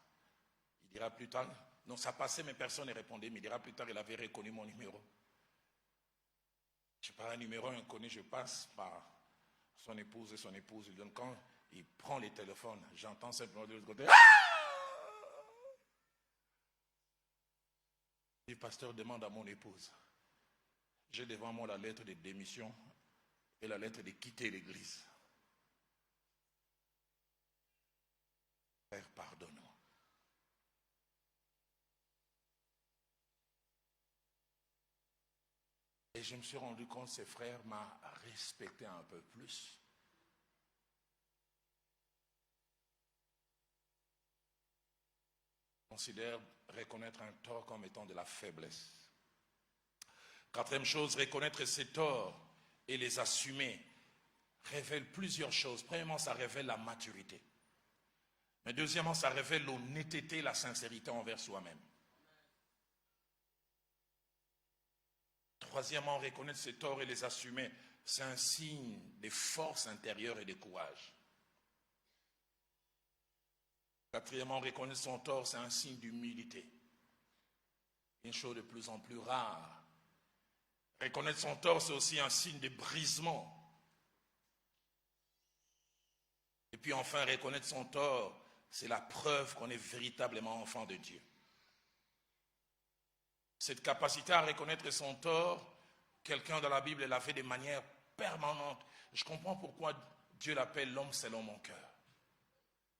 Il dira plus tard, non, ça passait, mais personne ne répondait, mais il dira plus tard, il avait reconnu mon numéro. Je parle un numéro inconnu, je passe par son épouse et son épouse. Donc quand il prend les téléphones, j'entends simplement de l'autre côté. Le pasteur demande à mon épouse. J'ai devant moi la lettre de démission et la lettre de quitter l'église. Frère, pardonne-moi. Et je me suis rendu compte que ce frère m'a respecté un peu plus. Je considère reconnaître un tort comme étant de la faiblesse. Quatrième chose, reconnaître ses torts et les assumer révèle plusieurs choses. Premièrement, ça révèle la maturité. Mais deuxièmement, ça révèle l'honnêteté et la sincérité envers soi-même. Troisièmement, reconnaître ses torts et les assumer, c'est un signe de force intérieure et de courage. Quatrièmement, reconnaître son tort, c'est un signe d'humilité. Une chose de plus en plus rare. Reconnaître son tort, c'est aussi un signe de brisement. Et puis enfin, reconnaître son tort, c'est la preuve qu'on est véritablement enfant de Dieu. Cette capacité à reconnaître son tort, quelqu'un dans la Bible l'a fait de manière permanente. Je comprends pourquoi Dieu l'appelle l'homme selon mon cœur.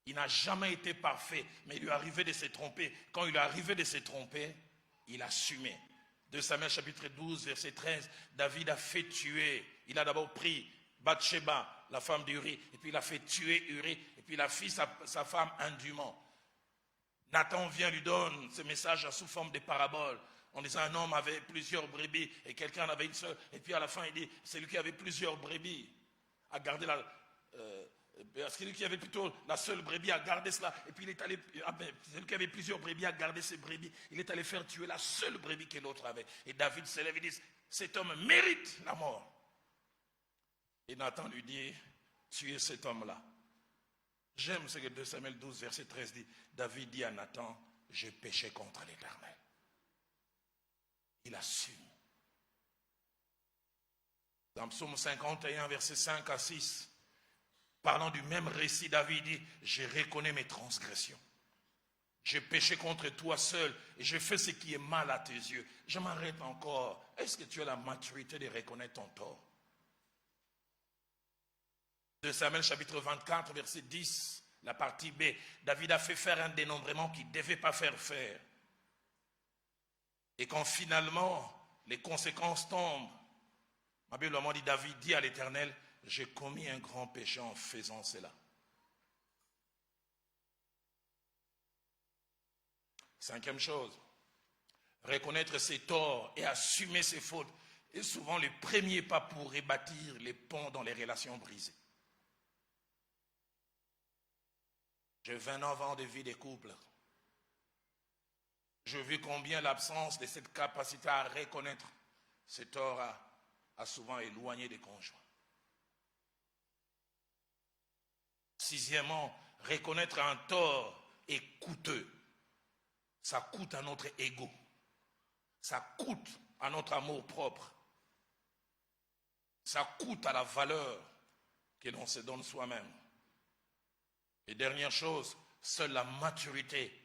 Il n'a jamais été parfait, mais il lui arrivait de se tromper. Quand il lui arrivait de se tromper, il assumait. 2 Samuel chapitre 12, verset 13, David a fait tuer. Il a d'abord pris Bathsheba, la femme d'Uri, et puis il a fait tuer Uri, et puis il a fait sa femme indûment. Nathan vient, lui donne ce message sous forme de parabole, en disant un homme avait plusieurs brebis, et quelqu'un en avait une seule, et puis à la fin il dit, c'est lui qui avait plusieurs brebis, a gardé celui qui avait plutôt la seule brebis a gardé cela, et puis il est allé, celui qui avait plusieurs brebis a gardé ses brebis, il est allé faire tuer la seule brebis que l'autre avait. Et David se lève et dit, cet homme mérite la mort. Et Nathan lui dit, tuez cet homme-là. J'aime ce que 2 Samuel 12, verset 13 dit. David dit à Nathan, j'ai péché contre l'Éternel. Il assume. Dans Psaume 51, verset 5 à 6, parlant du même récit, David dit, je reconnais mes transgressions. J'ai péché contre toi seul et j'ai fait ce qui est mal à tes yeux. Je m'arrête encore. Est-ce que tu as la maturité de reconnaître ton tort? 2 Samuel chapitre 24, verset 10, la partie B. David a fait faire un dénombrement qu'il ne devait pas faire. Et quand finalement les conséquences tombent, ma Bible dit, David dit à l'Éternel, j'ai commis un grand péché en faisant cela. Cinquième chose, reconnaître ses torts et assumer ses fautes est souvent le premier pas pour rebâtir les ponts dans les relations brisées. J'ai 29 ans de vie de couple. Je vis combien l'absence de cette capacité à reconnaître ses torts a souvent éloigné des conjoints. Sixièmement, reconnaître un tort est coûteux. Ça coûte à notre ego. Ça coûte à notre amour propre. Ça coûte à la valeur que l'on se donne soi-même. Et dernière chose, seule la maturité,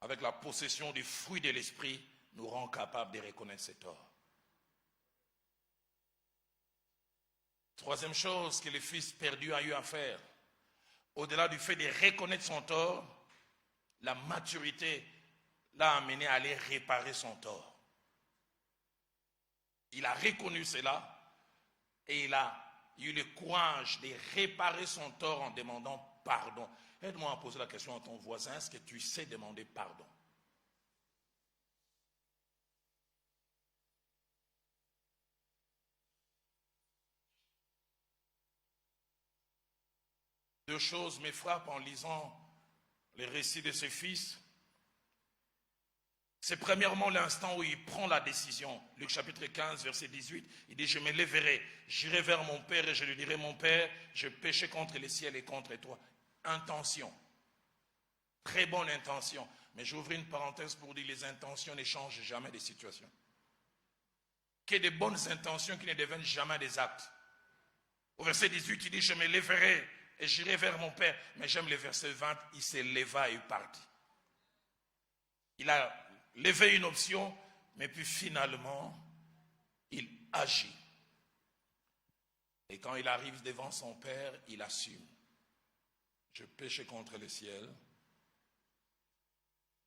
avec la possession du fruit de l'esprit, nous rend capables de reconnaître ses torts. Troisième chose que le fils perdu a eu à faire, au-delà du fait de reconnaître son tort, la maturité l'a amené à aller réparer son tort. Il a reconnu cela et il a eu le courage de réparer son tort en demandant pardon. Aide-moi à poser la question à ton voisin, est-ce que tu sais demander pardon? Deux choses me frappent en lisant les récits de ses fils. C'est premièrement l'instant où il prend la décision. Luc chapitre 15, verset 18, il dit, je me lèverai, j'irai vers mon père et je lui dirai, mon père, je péchais contre le ciel et contre toi. Intention. Très bonne intention. Mais j'ouvre une parenthèse pour dire, les intentions ne changent jamais les situations. Que de bonnes intentions qui ne deviennent jamais des actes. Au verset 18, il dit, je me lèverai et j'irai vers mon père. Mais j'aime le verset 20, il se leva et il partit. Il a levé une option, mais puis finalement, il agit. Et quand il arrive devant son père, il assume. Je péchais contre le ciel,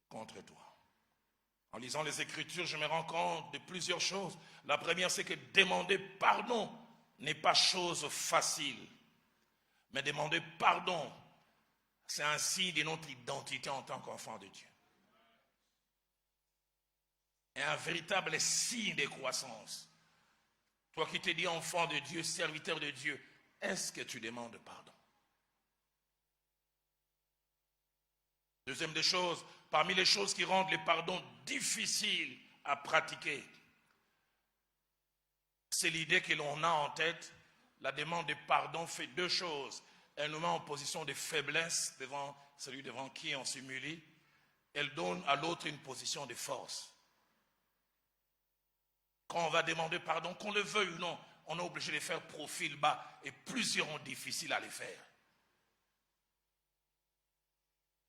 contre toi. En lisant les Écritures, je me rends compte de plusieurs choses. La première, c'est que demander pardon n'est pas chose facile. Mais demander pardon, c'est un signe de notre identité en tant qu'enfant de Dieu. est un véritable signe de croissance. Toi qui te dis enfant de Dieu, serviteur de Dieu, est-ce que tu demandes pardon? Deuxième des choses, parmi les choses qui rendent le pardon difficile à pratiquer, c'est l'idée que l'on a en tête. La demande de pardon fait deux choses. Elle nous met en position de faiblesse devant celui devant qui on s'humilie. Elle donne à l'autre une position de force. Quand on va demander pardon, qu'on le veuille ou non, on est obligé de faire profil bas et plusieurs sont difficiles à le faire.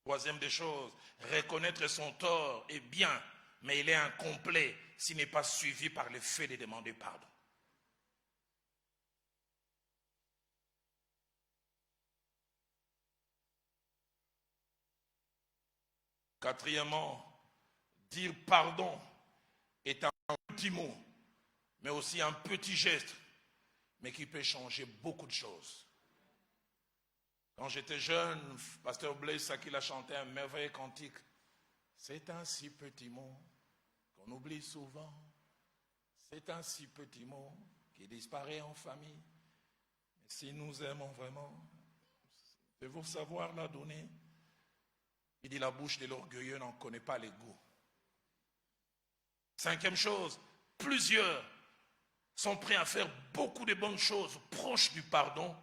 Troisième des choses, reconnaître son tort est bien, mais il est incomplet s'il n'est pas suivi par le fait de demander pardon. Quatrièmement, dire pardon est un petit mot, mais aussi un petit geste, mais qui peut changer beaucoup de choses. Quand j'étais jeune, pasteur Blaise Saki a chanté un merveilleux cantique. C'est un si petit mot qu'on oublie souvent. C'est un si petit mot qui disparaît en famille. Mais si nous aimons vraiment, devons savoir la donner. Il dit la bouche de l'orgueilleux n'en connaît pas les goûts. Cinquième chose, plusieurs sont prêts à faire beaucoup de bonnes choses proches du pardon,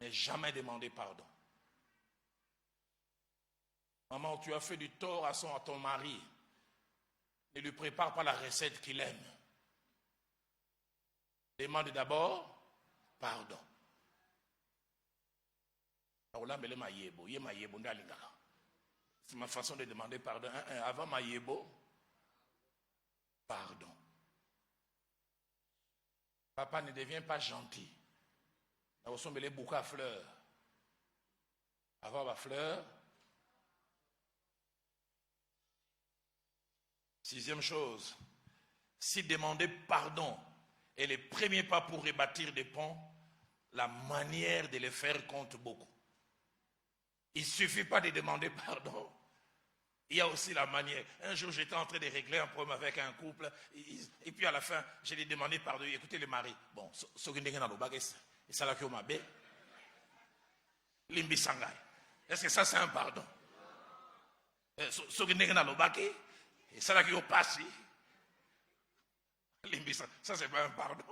mais jamais demander pardon. Maman, tu as fait du tort à ton mari. Ne lui prépare pas la recette qu'il aime. Demande d'abord pardon. C'est ma façon de demander pardon. Avant Mayebo, pardon. Papa ne devient pas gentil. Nous sommes les bouquets à fleurs. Avant ma fleur. Sixième chose, si demander pardon est le premier pas pour rebâtir des ponts, la manière de le faire compte beaucoup. Il ne suffit pas de demander pardon. Il y a aussi la manière. Un jour, j'étais en train de régler un problème avec un couple. Et puis à la fin, j'ai demandé pardon. Écoutez le mari. Bon, est-ce que ça c'est un pardon? Ça c'est pas un pardon.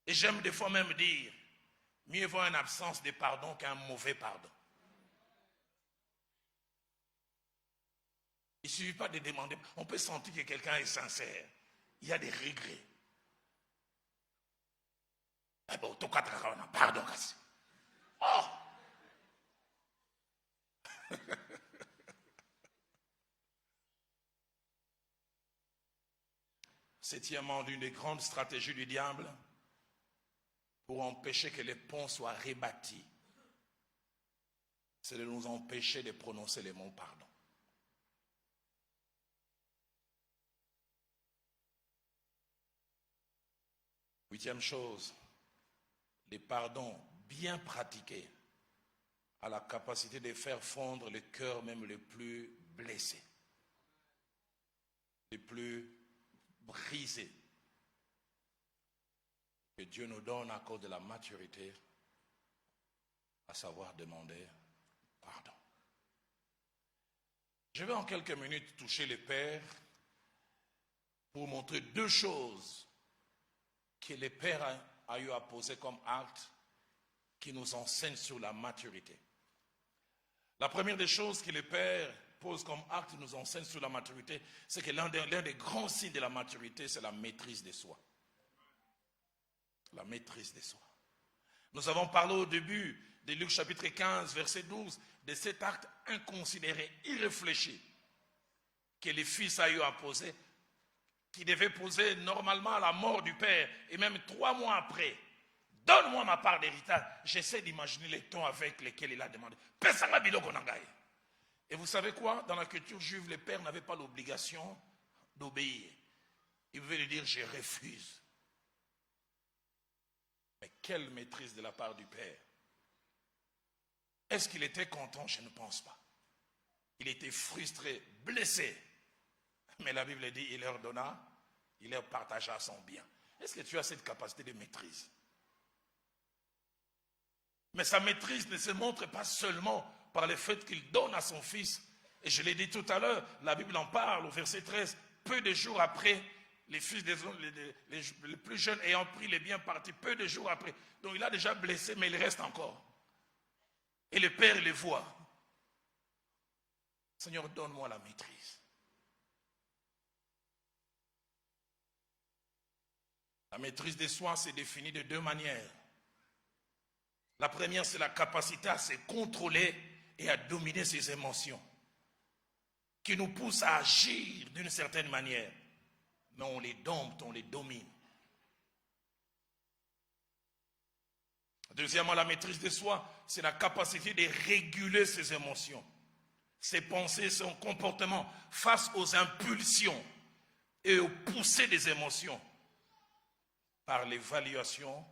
Et j'aime des fois même dire, mieux vaut une absence de pardon qu'un mauvais pardon. Il ne suffit pas de demander. On peut sentir que quelqu'un est sincère. Il y a des regrets. Eh bon, pardon. Oh! Septièmement, l'une des grandes stratégies du diable pour empêcher que les ponts soient rebâtis, c'est de nous empêcher de prononcer les mots pardon. Huitième chose, les pardons bien pratiqués a la capacité de faire fondre le cœur même les plus blessés, les plus brisés. Que Dieu nous donne à cause de la maturité, à savoir demander pardon. Je vais en quelques minutes toucher les pères pour montrer deux choses que les pères a eu à poser comme acte qui nous enseignent sur la maturité. La première des choses que les pères posent comme acte nous enseignent sur la maturité, c'est que l'un des grands signes de la maturité, c'est la maîtrise de soi. La maîtrise de soi. Nous avons parlé au début de Luc chapitre 15, verset 12, de cet acte inconsidéré, irréfléchi, que les fils a eu à poser, qui devait poser normalement à la mort du père, et même 3 mois après, donne-moi ma part d'héritage. J'essaie d'imaginer les tons avec lesquels il a demandé. Et vous savez quoi? Dans la culture juive, les pères n'avaient pas l'obligation d'obéir. Ils pouvaient lui dire, je refuse. Mais quelle maîtrise de la part du père. Est-ce qu'il était content? Je ne pense pas. Il était frustré, blessé. Mais la Bible dit, il leur donna, il leur partagea son bien. Est-ce que tu as cette capacité de maîtrise? Mais sa maîtrise ne se montre pas seulement par le fait qu'il donne à son fils. Et je l'ai dit tout à l'heure, la Bible en parle au verset 13. Peu de jours après, les fils des hommes, les plus jeunes ayant pris les biens partis, peu de jours après. Donc il a déjà blessé, mais il reste encore. Et le père le voit. Seigneur, donne-moi la maîtrise. La maîtrise des soi s'est définie de deux manières. La première, c'est la capacité à se contrôler et à dominer ses émotions, qui nous pousse à agir d'une certaine manière. Mais on les dompte, on les domine. Deuxièmement, la maîtrise de soi, c'est la capacité de réguler ses émotions, ses pensées, son comportement face aux impulsions et aux poussées des émotions par l'évaluation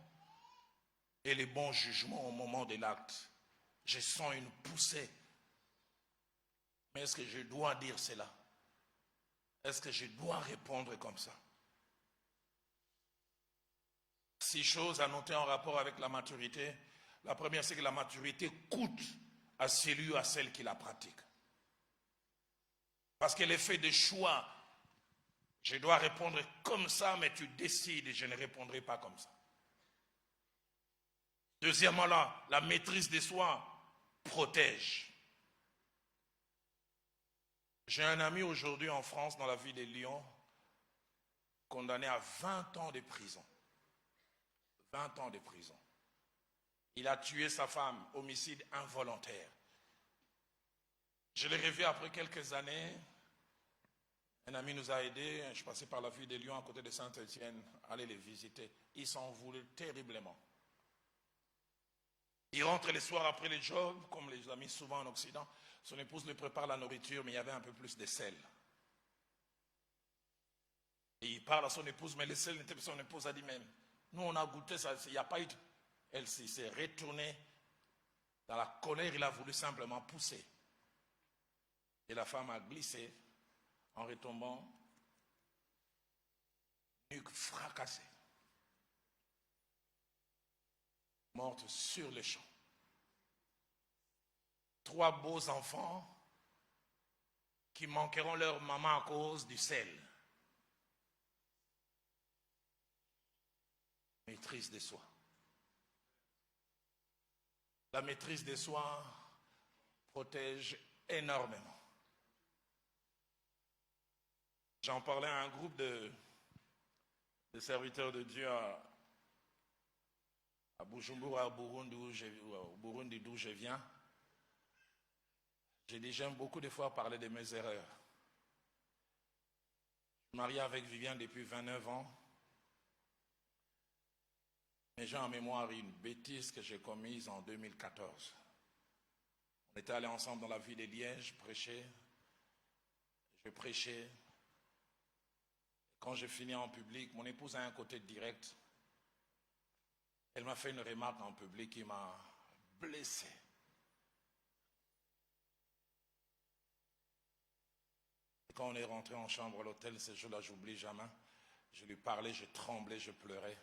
et les bons jugements au moment de l'acte. Je sens une poussée. Mais est-ce que je dois dire cela? Est-ce que je dois répondre comme ça? 6 choses à noter en rapport avec la maturité. La première, c'est que la maturité coûte à celui ou à celle qui la pratique. Parce qu'elle est faite de choix. Je dois répondre comme ça, mais tu décides et je ne répondrai pas comme ça. Deuxièmement, la maîtrise de soi protège. J'ai un ami aujourd'hui en France, dans la ville de Lyon, condamné à 20 ans de prison. 20 ans de prison. Il a tué sa femme, homicide involontaire. Je l'ai revu après quelques années. Un ami nous a aidés. Je passais par la ville de Lyon, à côté de Saint-Étienne, aller les visiter. Ils s'en voulaient terriblement. Il rentre les soirs après le job, comme les amis souvent en Occident. Son épouse lui prépare la nourriture, mais il y avait un peu plus de sel. Et il parle à son épouse, mais le sel n'était pas. Son épouse a dit même, nous on a goûté ça, il n'y a pas eu. Elle s'est retournée. Dans la colère, il a voulu simplement pousser. Et la femme a glissé en retombant, nuque fracassée. Morte sur le champ. 3 beaux enfants qui manqueront leur maman à cause du sel. Maîtrise de soi. La maîtrise de soi protège énormément. J'en parlais à un groupe de serviteurs de Dieu à Bujumbura, au Burundi d'où je viens. J'ai dit, j'aime beaucoup de fois parler de mes erreurs. Je suis marié avec Viviane depuis 29 ans. Mais j'ai en mémoire une bêtise que j'ai commise en 2014. On était allés ensemble dans la ville de Liège, prêcher. Je prêchais. Quand j'ai fini en public, mon épouse a un côté direct. Elle m'a fait une remarque en public qui m'a blessé. Et quand on est rentré en chambre à l'hôtel, ce jour-là, j'oublie jamais. Je lui parlais, je tremblais, je pleurais.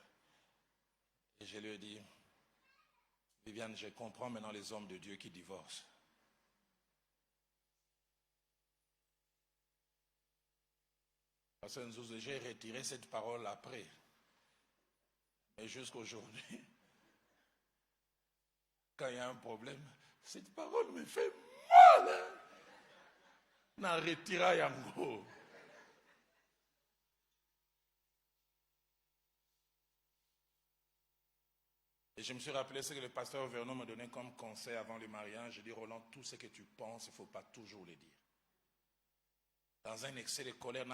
Et je lui ai dit, Viviane, je comprends maintenant les hommes de Dieu qui divorcent. Parce que j'ai retiré cette parole après. Mais jusqu'aujourd'hui, quand il y a un problème, cette parole me fait mal. Hein? N'a retiré yango. Et je me suis rappelé ce que le pasteur Vernon m'a donné comme conseil avant le mariage. Je dis, Roland, tout ce que tu penses, il ne faut pas toujours le dire. Dans un excès de colère,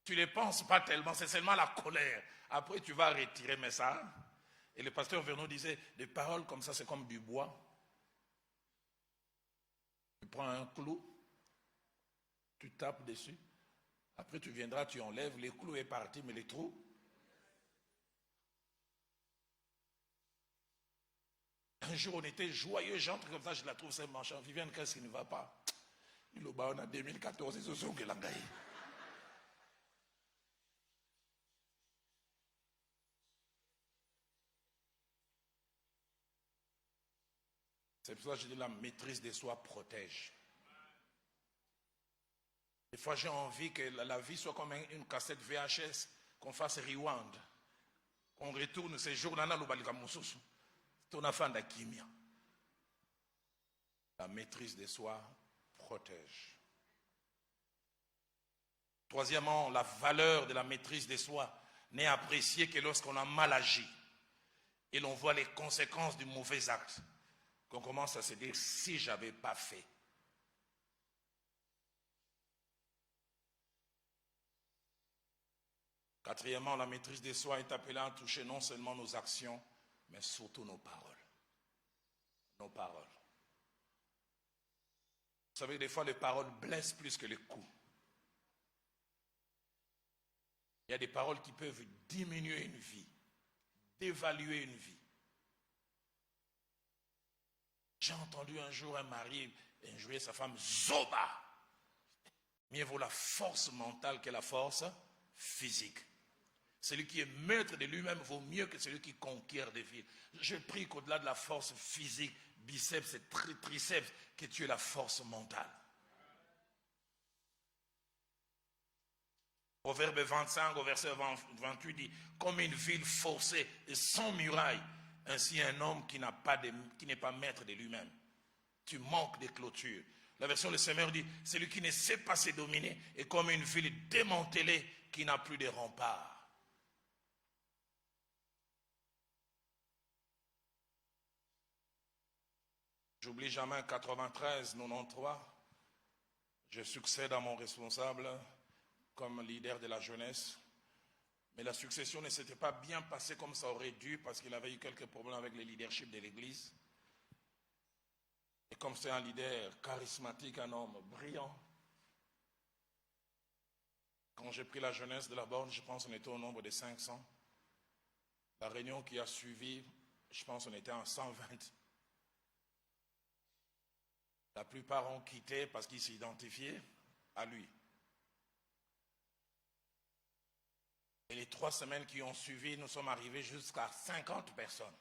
tu ne les penses pas tellement, c'est seulement la colère. Après, tu vas retirer, mais ça. Et le pasteur Vernon disait, des paroles comme ça, c'est comme du bois. Tu prends un clou, tu tapes dessus. Après, tu viendras, tu enlèves, le clou est parti, mais les trous. Un jour, on était joyeux, j'entre comme ça, je la trouve, c'est machin. Viviane, qu'est-ce qui ne va pas? Le baon en 2014, ils se sont que l'angaï. C'est pour ça que je dis la maîtrise de soi protège. Des fois, j'ai envie que la vie soit comme une cassette VHS, qu'on fasse rewind. Qu'on retourne ces jours-là, ton affaire de kimia. La maîtrise de soi protège. Troisièmement, la valeur de la maîtrise de soi n'est appréciée que lorsqu'on a mal agi et l'on voit les conséquences du mauvais acte. Qu'on commence à se dire, si je n'avais pas fait. Quatrièmement, la maîtrise de soi est appelée à toucher non seulement nos actions, mais surtout nos paroles. Nos paroles. Vous savez, des fois, les paroles blessent plus que les coups. Il y a des paroles qui peuvent diminuer une vie, dévaluer une vie. J'ai entendu un jour un mari injurier sa femme, Zoba. Mieux vaut la force mentale que la force physique. Celui qui est maître de lui-même vaut mieux que celui qui conquiert des villes. Je prie qu'au-delà de la force physique, biceps et triceps, que tu aies la force mentale. Proverbe 25 au verset 28 dit, comme une ville forcée et sans muraille, ainsi un homme qui n'est pas maître de lui-même. Tu manques de clôture. La version de Semeur dit, celui qui ne sait pas se dominer est comme une ville démantelée qui n'a plus de remparts. J'oublie jamais 93-93, je succède à mon responsable comme leader de la jeunesse. Mais la succession ne s'était pas bien passée comme ça aurait dû parce qu'il avait eu quelques problèmes avec le leadership de l'église. Et comme c'est un leader charismatique, un homme brillant, quand j'ai pris la jeunesse de la borne, je pense qu'on était au nombre de 500. La réunion qui a suivi, je pense qu'on était en 120. La plupart ont quitté parce qu'ils s'identifiaient à lui. Et les 3 semaines qui ont suivi, nous sommes arrivés jusqu'à 50 personnes.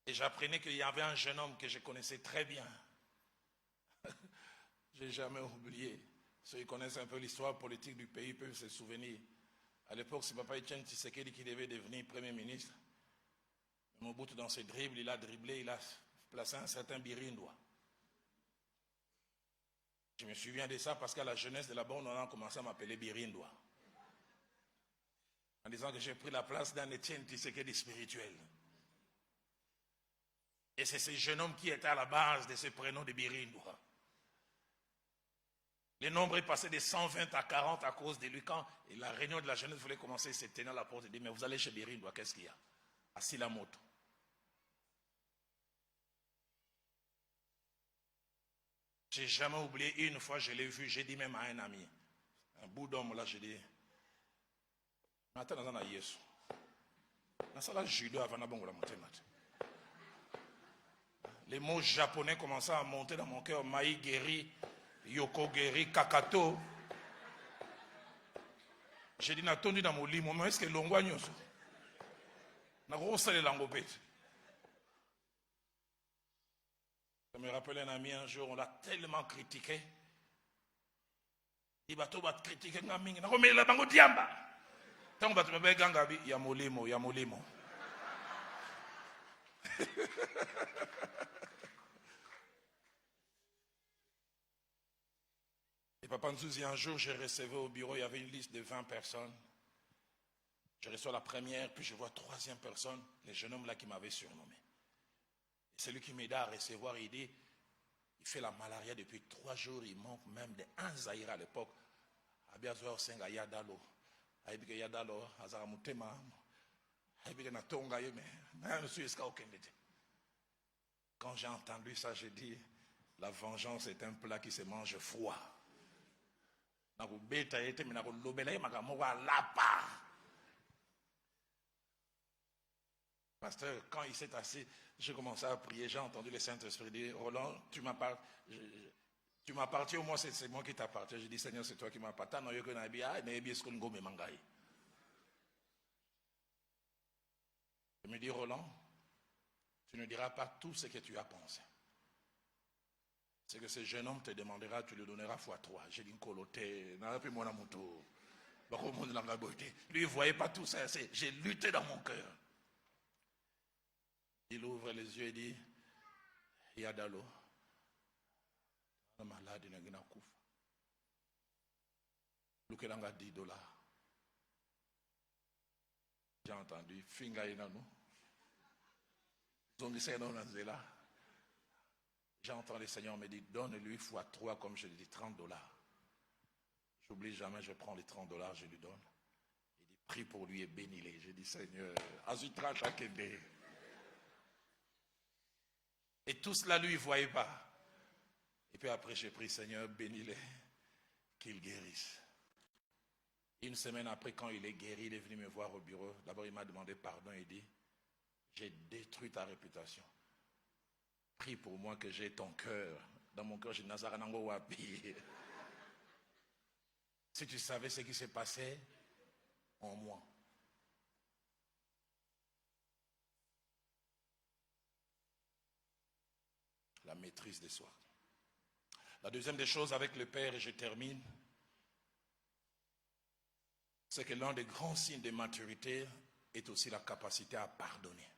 Et j'apprenais qu'il y avait un jeune homme que je connaissais très bien. Je n'ai jamais oublié. Ceux qui connaissent un peu l'histoire politique du pays peuvent se souvenir. À l'époque, c'est Papa Etienne Tshisekedi qui devait devenir Premier ministre. Mobutu, dans ses dribbles, il a dribblé, il a placé un certain Birindois. Je me souviens de ça parce qu'à la jeunesse de la borne, on a commencé à m'appeler Birindois. En disant que j'ai pris la place d'un Etienne Tshisekedi spirituel. Et c'est ce jeune homme qui était à la base de ce prénom de Birindois. Le nombre est passé de 120 à 40 à cause de lui. Quand la réunion de la jeunesse voulait commencer, il s'est tenu à la porte et dit, mais vous allez chez Birindois, qu'est-ce qu'il y a? Assis la moto. J'ai jamais oublié, une fois je l'ai vu, j'ai dit même à un ami, un bout d'homme là, j'ai dit, attends, dans un yesu. Dans ça là, judo avant la bongo la montée. Les mots japonais commençaient à monter dans mon cœur, Maï Geri, Yoko Geri, Kakato. J'ai dit, n'attendu dans mon lit, mais est-ce que l'ongwa nyoso? N'a pas osé les langopètes. Ça me rappelle un ami un jour, on l'a tellement critiqué. Il va tout critiquer, n'a pas mis la bango diamba. Tant que tu me fais gangabi, il y a molimo, il y a molimo. Et Papa Nzouzi, un jour, j'ai recevé au bureau, il y avait une liste de 20 personnes. Je reçois la première, puis je vois 3e personne, le jeune homme là qui m'avait surnommé. Et c'est lui qui m'aida à recevoir, il dit, il fait la malaria depuis 3 jours, il manque même de 1 Zaïre à l'époque. Abiazo Senga Yadalo. Aibike Yadalo, Azaramutema. Aibike Natonga Yeme. Quand j'ai entendu ça, j'ai dit, la vengeance est un plat qui se mange froid. pasteur, quand il s'est assis, j'ai commencé à prier, j'ai entendu le Saint-Esprit dire, Roland, tu m'appartiens, au moins c'est moi qui t'appartiens. J'ai dit, Seigneur, c'est toi qui m'appartiens. Je me dis, Roland, tu ne diras pas tout ce que tu as pensé. C'est que ce jeune homme te demandera, tu lui donneras x3. J'ai dit, Nkoloté, lui, il ne voyait pas tout ça. J'ai lutté dans mon cœur. Il ouvre les yeux et dit, Yadalo, malade, il n'a pas Lukelanga $10. J'ai entendu, Finga Inano. J'ai entendu le Seigneur me dire, donne-lui x3, comme je lui dis, $30. J'oublie jamais, je prends les $30, je lui donne. Il dit, prie pour lui et bénis-les. J'ai dit, Seigneur, Azutra Chakende. Et tout cela, lui, il ne voyait pas. Et puis après, j'ai prié, Seigneur, bénis-les, qu'il guérisse. Une semaine après, quand il est guéri, il est venu me voir au bureau. D'abord, il m'a demandé pardon et dit, j'ai détruit ta réputation. Prie pour moi que j'ai ton cœur. Dans mon cœur, j'ai Nazaranango Wapi. Si tu savais ce qui s'est passé en moi. La maîtrise de soi. La deuxième des choses avec le Père, et je termine, c'est que l'un des grands signes de maturité est aussi la capacité à pardonner.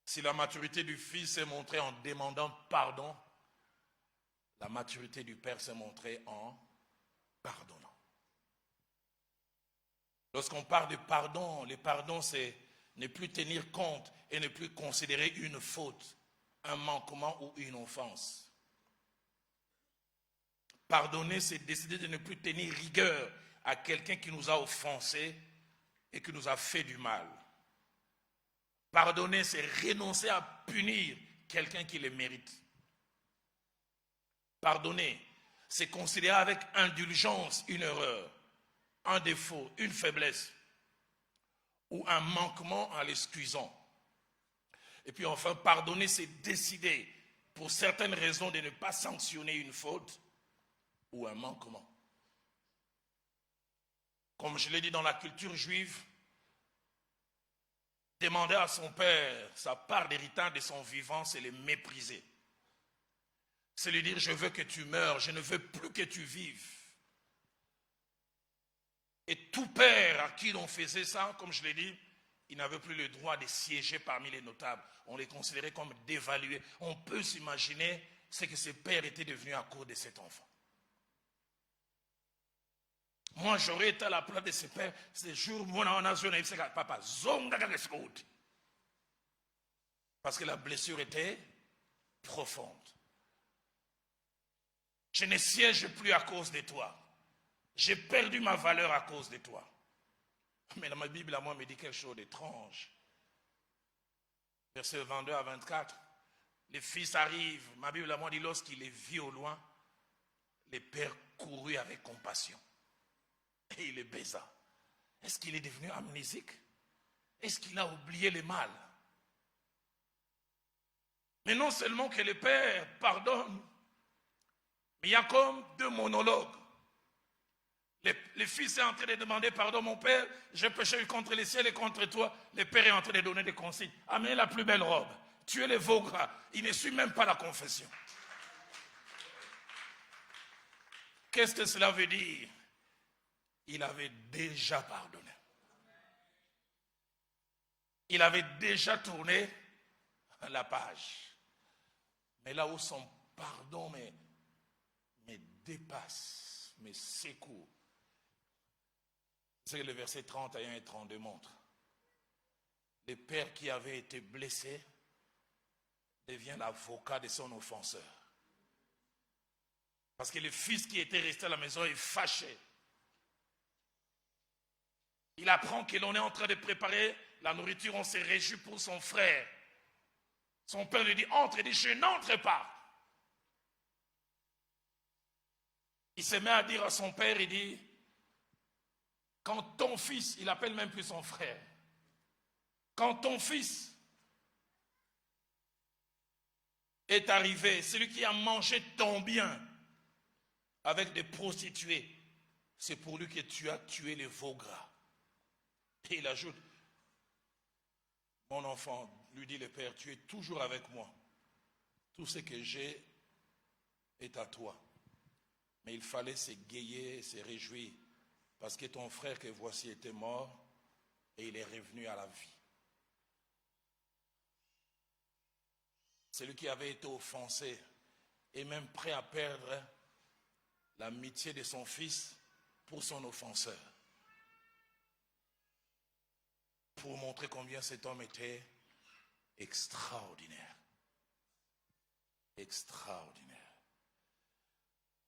Si la maturité du Fils s'est montrée en demandant pardon, la maturité du Père s'est montrée en pardonnant. Lorsqu'on parle de pardon, le pardon c'est ne plus tenir compte et ne plus considérer une faute, un manquement ou une offense. Pardonner, c'est décider de ne plus tenir rigueur à quelqu'un qui nous a offensés et qui nous a fait du mal. Pardonner, c'est renoncer à punir quelqu'un qui le mérite. Pardonner, c'est considérer avec indulgence une erreur, un défaut, une faiblesse ou un manquement en l'excusant. Et puis enfin, pardonner, c'est décider pour certaines raisons de ne pas sanctionner une faute ou un manquement. Comme je l'ai dit dans la culture juive, demander à son père sa part d'héritage de son vivant, c'est le mépriser. C'est lui dire, je veux que tu meurs, je ne veux plus que tu vives. Et tout père à qui l'on faisait ça, comme je l'ai dit, il n'avait plus le droit de siéger parmi les notables. On les considérait comme dévalués. On peut s'imaginer ce que ce père était devenu à cause de cet enfant. Moi, j'aurais été à la place de ce père. Ce jour, moi, on a dit, papa, parce que la blessure était profonde. Je ne siège plus à cause de toi. J'ai perdu ma valeur à cause de toi. Mais dans ma Bible, à moi, me dit quelque chose d'étrange. Verset 22 à 24. Les fils arrivent. Ma Bible, à moi, dit lorsqu'il les vit au loin, les pères courut avec compassion. Et il les baisa. Est-ce qu'il est devenu amnésique? Est-ce qu'il a oublié le mal? Mais non seulement que le père pardonne, mais il y a comme deux monologues. Le fils est en train de demander pardon, mon père, j'ai péché contre le ciel et contre toi. Le père est en train de donner des consignes. Amenez la plus belle robe. Tuez les veaux gras. Il ne suit même pas la confession. Qu'est-ce que cela veut dire? Il avait déjà pardonné. Il avait déjà tourné la page. Mais là où son pardon me dépasse, me secoue, c'est que le verset 31 et 32 montre. Le père qui avait été blessé devient l'avocat de son offenseur. Parce que le fils qui était resté à la maison est fâché. Il apprend que l'on est en train de préparer la nourriture, on se réjouit pour son frère. Son père lui dit, entre, il dit, je n'entre pas. Il se met à dire à son père, il dit, Quand ton fils, il appelle même plus son frère. Quand ton fils est arrivé, celui qui a mangé ton bien avec des prostituées, c'est pour lui que tu as tué les veaux gras. Et il ajoute, mon enfant, lui dit le père, tu es toujours avec moi. Tout ce que j'ai est à toi. Mais il fallait s'égayer, se réjouir, parce que ton frère que voici était mort et il est revenu à la vie. Celui qui avait été offensé est même prêt à perdre l'amitié de son fils pour son offenseur. Pour montrer combien cet homme était extraordinaire. Extraordinaire.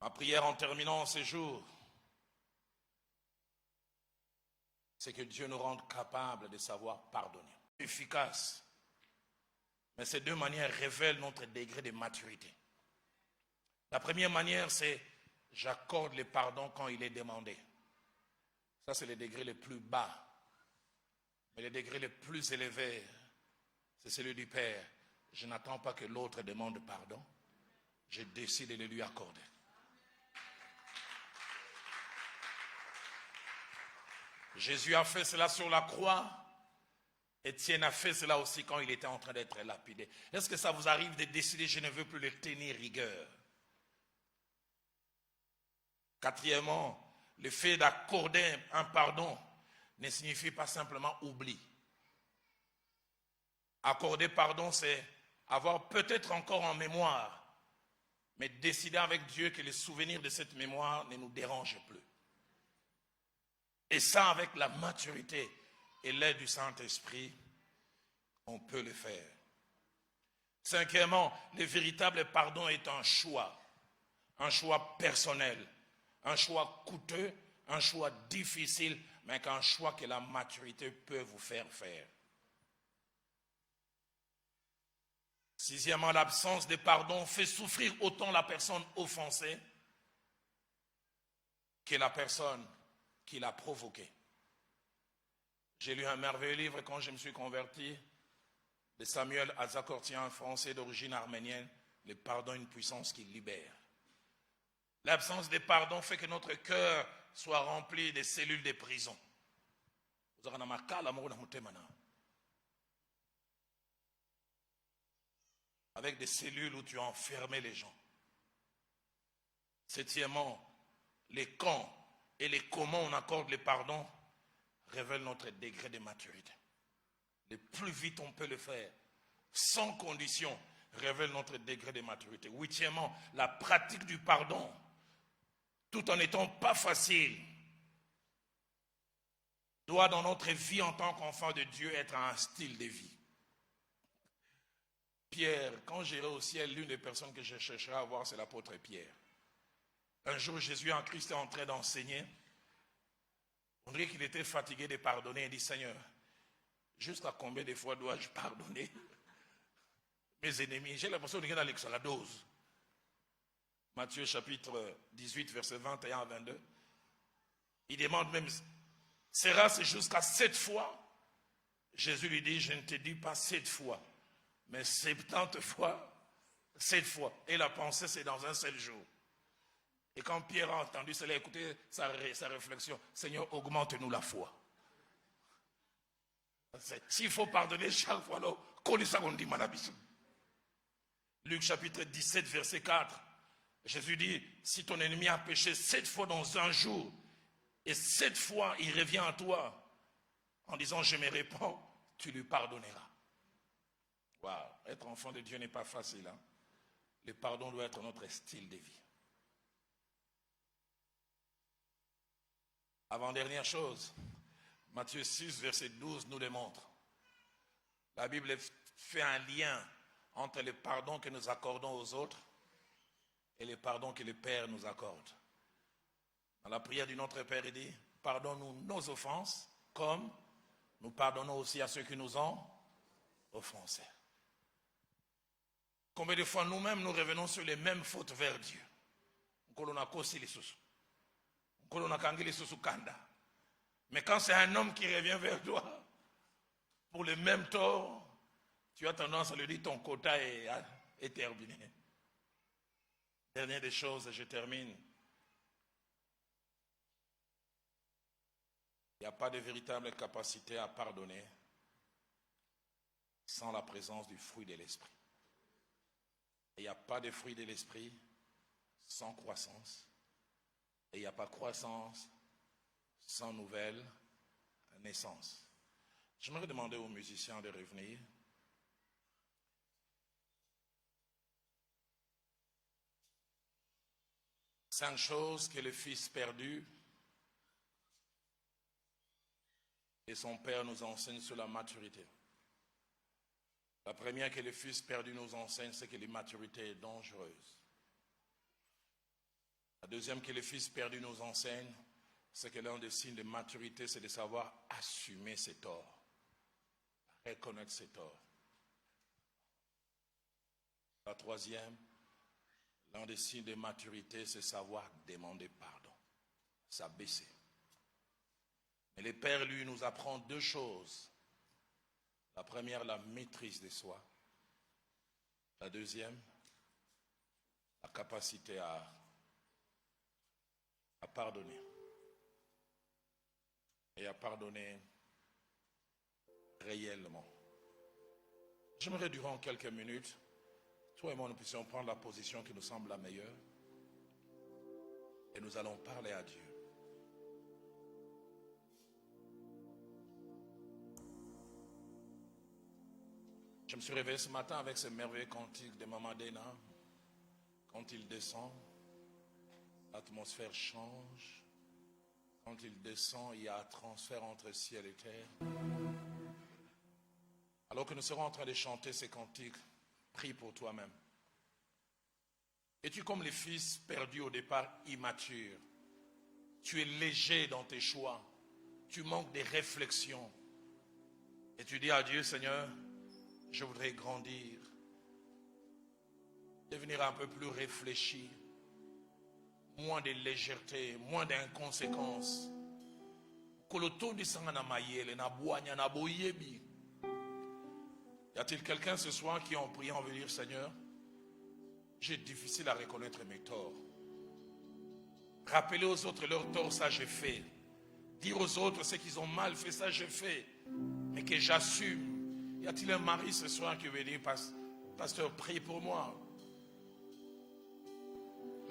Ma prière en terminant ce jour, c'est que Dieu nous rende capables de savoir pardonner. Efficace. Mais ces deux manières révèlent notre degré de maturité. La première manière, c'est j'accorde le pardon quand il est demandé. Ça, c'est le degré le plus bas. Mais le degré le plus élevé, c'est celui du Père. Je n'attends pas que l'autre demande pardon. Je décide de le lui accorder. Jésus a fait cela sur la croix. Étienne a fait cela aussi quand il était en train d'être lapidé. Est-ce que ça vous arrive de décider, je ne veux plus le tenir rigueur? Quatrièmement, le fait d'accorder un pardon ne signifie pas simplement oubli. Accorder pardon, c'est avoir peut-être encore en mémoire, mais décider avec Dieu que les souvenirs de cette mémoire ne nous dérangent plus. Et ça, avec la maturité et l'aide du Saint-Esprit, on peut le faire. Cinquièmement, le véritable pardon est un choix personnel, un choix coûteux, un choix difficile, mais qu'un choix que la maturité peut vous faire faire. Sixièmement, l'absence de pardon fait souffrir autant la personne offensée que la personne qui l'a provoqué. J'ai lu un merveilleux livre quand je me suis converti de Samuel Azakortian, un Français d'origine arménienne, le pardon, une puissance qui libère. L'absence de pardon fait que notre cœur soit rempli de cellules de prison. Avec des cellules où tu as enfermé les gens. Septièmement, les quand et les comment on accorde les pardons révèlent notre degré de maturité. Le plus vite on peut le faire, sans condition, révèle notre degré de maturité. Huitièmement, la pratique du pardon, tout en n'étant pas facile, doit dans notre vie en tant qu'enfant de Dieu être un style de vie. Pierre, quand j'irai au ciel, l'une des personnes que je chercherai à voir, c'est l'apôtre Pierre. Un jour, Jésus en Christ est en train d'enseigner. On dirait qu'il était fatigué de pardonner. Il dit, Seigneur, jusqu'à combien de fois dois-je pardonner mes ennemis? J'ai l'impression de regarder dans l'exaladose. Matthieu chapitre 18, verset 21 à 22. Il demande même, sera-ce jusqu'à 7 fois? Jésus lui dit, je ne te dis pas 7 fois, mais 70 fois, 7 fois. Et la pensée, c'est dans un seul jour. Et quand Pierre a entendu cela, écoutez sa réflexion, Seigneur, augmente-nous la foi. S'il faut pardonner chaque fois, alors, Luc chapitre 17, verset 4, Jésus dit, si ton ennemi a péché 7 fois dans un jour, et 7 fois il revient à toi, en disant, je me répands, tu lui pardonneras. Waouh, être enfant de Dieu n'est pas facile. Hein? Le pardon doit être notre style de vie. Avant-dernière chose, Matthieu 6, verset 12 nous le montre. La Bible fait un lien entre le pardon que nous accordons aux autres et le pardon que le Père nous accorde. Dans la prière du Notre Père, il dit, pardonne-nous nos offenses, comme nous pardonnons aussi à ceux qui nous ont offensés. Combien de fois nous-mêmes nous revenons sur les mêmes fautes vers Dieu? Mais quand c'est un homme qui revient vers toi pour le même tort, tu as tendance à lui dire ton quota est terminé. Dernière des choses, et je termine. Il n'y a pas de véritable capacité à pardonner sans la présence du fruit de l'esprit. Il n'y a pas de fruit de l'esprit sans croissance. Et il n'y a pas croissance sans nouvelle naissance. J'aimerais demander aux musiciens de revenir. Cinq choses que le fils perdu et son père nous enseignent sur la maturité. La première que le fils perdu nous enseigne, c'est que l'immaturité est dangereuse. La deuxième que le fils perdu nous enseigne, c'est que l'un des signes de maturité, c'est de savoir assumer ses torts, reconnaître ses torts. La troisième, l'un des signes de maturité, c'est savoir demander pardon, s'abaisser. Mais le Père, lui, nous apprend deux choses. La première, la maîtrise de soi. La deuxième, la capacité à pardonner. Et à pardonner réellement. J'aimerais durant quelques minutes, toi et moi, nous puissions prendre la position qui nous semble la meilleure. Et nous allons parler à Dieu. Je me suis réveillé ce matin avec ce merveilleux cantique de Maman Dena. Quand il descend, l'atmosphère change. Quand il descend, il y a un transfert entre ciel et terre. Alors que nous serons en train de chanter ces cantiques, prie pour toi-même. Es-tu comme les fils perdus au départ, immatures? Tu es léger dans tes choix. Tu manques de réflexion. Et tu dis à Dieu, Seigneur, je voudrais grandir, devenir un peu plus réfléchi, moins de légèreté, moins d'inconséquence. Y a-t-il quelqu'un ce soir qui en priant veut dire, Seigneur, j'ai difficile à reconnaître mes torts. Rappeler aux autres leurs torts, ça j'ai fait. Dire aux autres ce qu'ils ont mal fait, ça j'ai fait. Mais que j'assume. Y a-t-il un mari ce soir qui veut dire, pasteur, prie pour moi.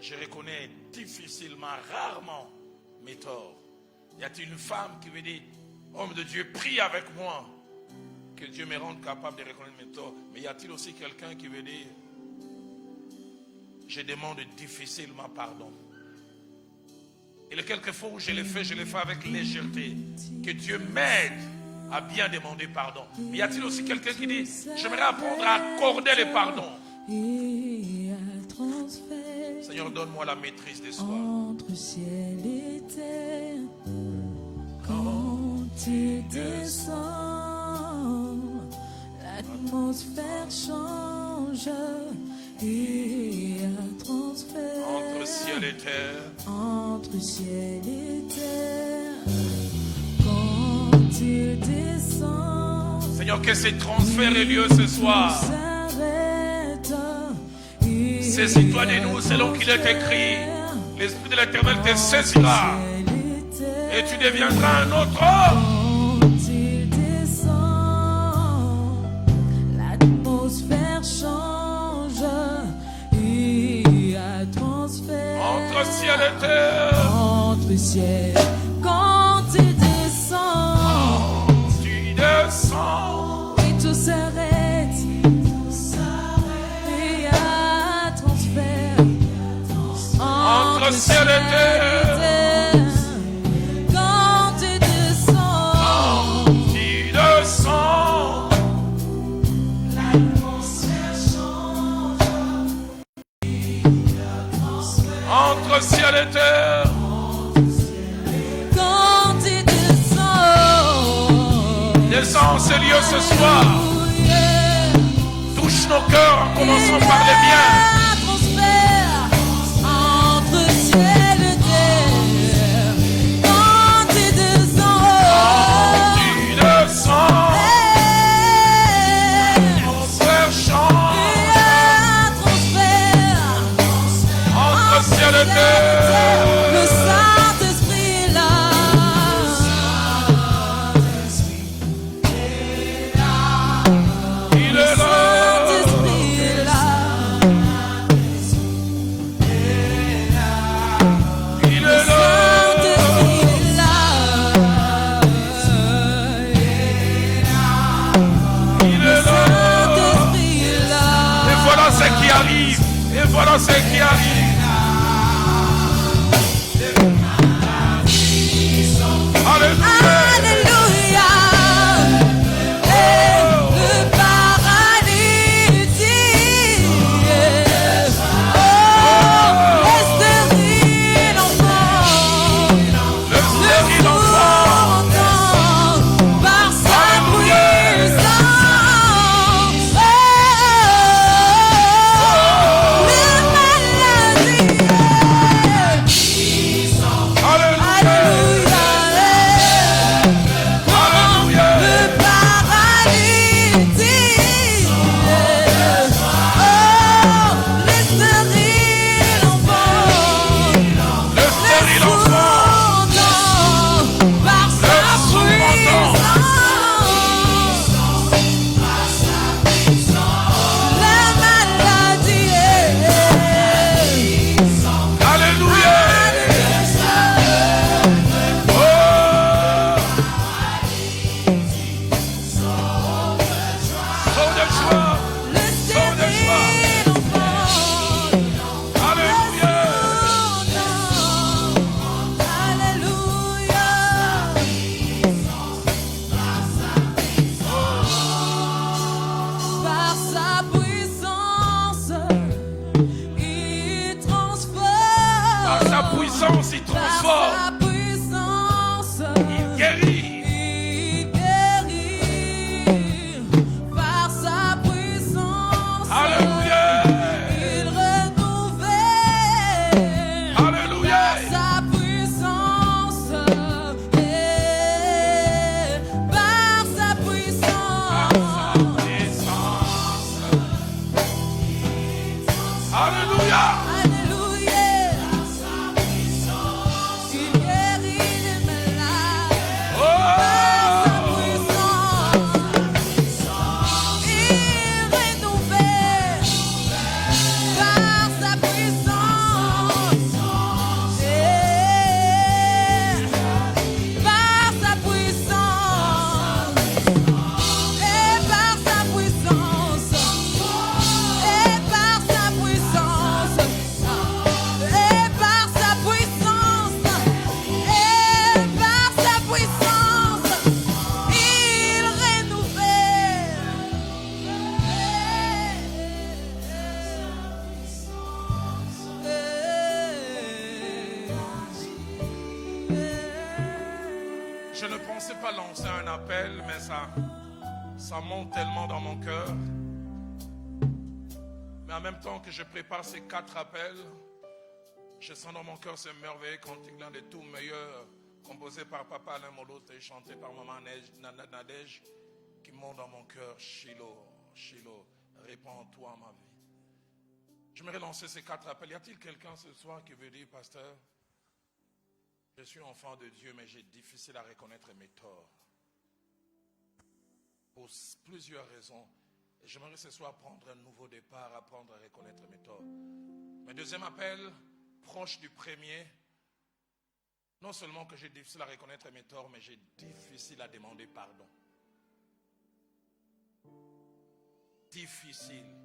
Je reconnais difficilement, rarement mes torts. Y a-t-il une femme qui veut dire, homme de Dieu, prie avec moi. Que Dieu me rende capable de reconnaître mes torts. Mais y a-t-il aussi quelqu'un qui veut dire, je demande difficilement pardon. Et les quelques fois où je le fais avec légèreté. Que Dieu m'aide à bien demander pardon. Mais y a-t-il aussi quelqu'un qui dit, j'aimerais apprendre à accorder le pardon. Seigneur, donne-moi la maîtrise de soi.
Entre ciel et terre, quand tu descends, l'atmosphère change et un transfert.
Entre ciel et terre.
Entre ciel et terre, quand tu descends.
Seigneur, que ces transferts aient lieu ce soir. Saisis-toi de nous selon qu'il est écrit. L'Esprit de l'Éternel te saisira. Et tu deviendras un autre homme.
Quand il descend, l'atmosphère change. Il y a transfert.
Entre ciel et terre.
Entre ciel. Quand tu descends.
Tu descends.
Et tout s'arrête.
Entre ciel et terre,
quand tu descends, l'atmosphère change.
entre ciel et terre,
Quand tu descends,
descends en ces lieux ce soir. Touche nos cœurs en commençant par les biens.
Entre ciel et terre, quand tu descends. sa puissance,
Il guérit.
il guérit. Par sa puissance,
Alléluia.
il renouvelle.
Alléluia.
Par sa puissance, par sa puissance.
Alléluia.
Alléluia. Il guérit les malades.
Oh.
Il renouvelle par sa puissance. Par sa puissance. Et par sa puissance. Et par sa puissance. Et par sa puissance. Et par sa puissance. Il renouvelle.
Je ne pensais pas lancer un appel, mais ça monte tellement dans mon cœur. Mais en même temps que je prépare ces 4 appels, je sens dans mon cœur ce merveilleux cantique, l'un des tout meilleurs, composé par Papa Alain Molote et chanté par Maman Nadège, qui monte dans mon cœur. Shiloh, Shiloh, répands-toi ma vie. J'aimerais lancer ces 4 appels. Y a-t-il quelqu'un ce soir qui veut dire, pasteur, je suis enfant de Dieu, mais j'ai difficile à reconnaître mes torts. Pour plusieurs raisons. Et j'aimerais ce soir prendre un nouveau départ, apprendre à reconnaître mes torts. Mon deuxième appel, proche du premier. Non seulement que j'ai difficile à reconnaître mes torts, mais j'ai difficile à demander pardon. Difficile.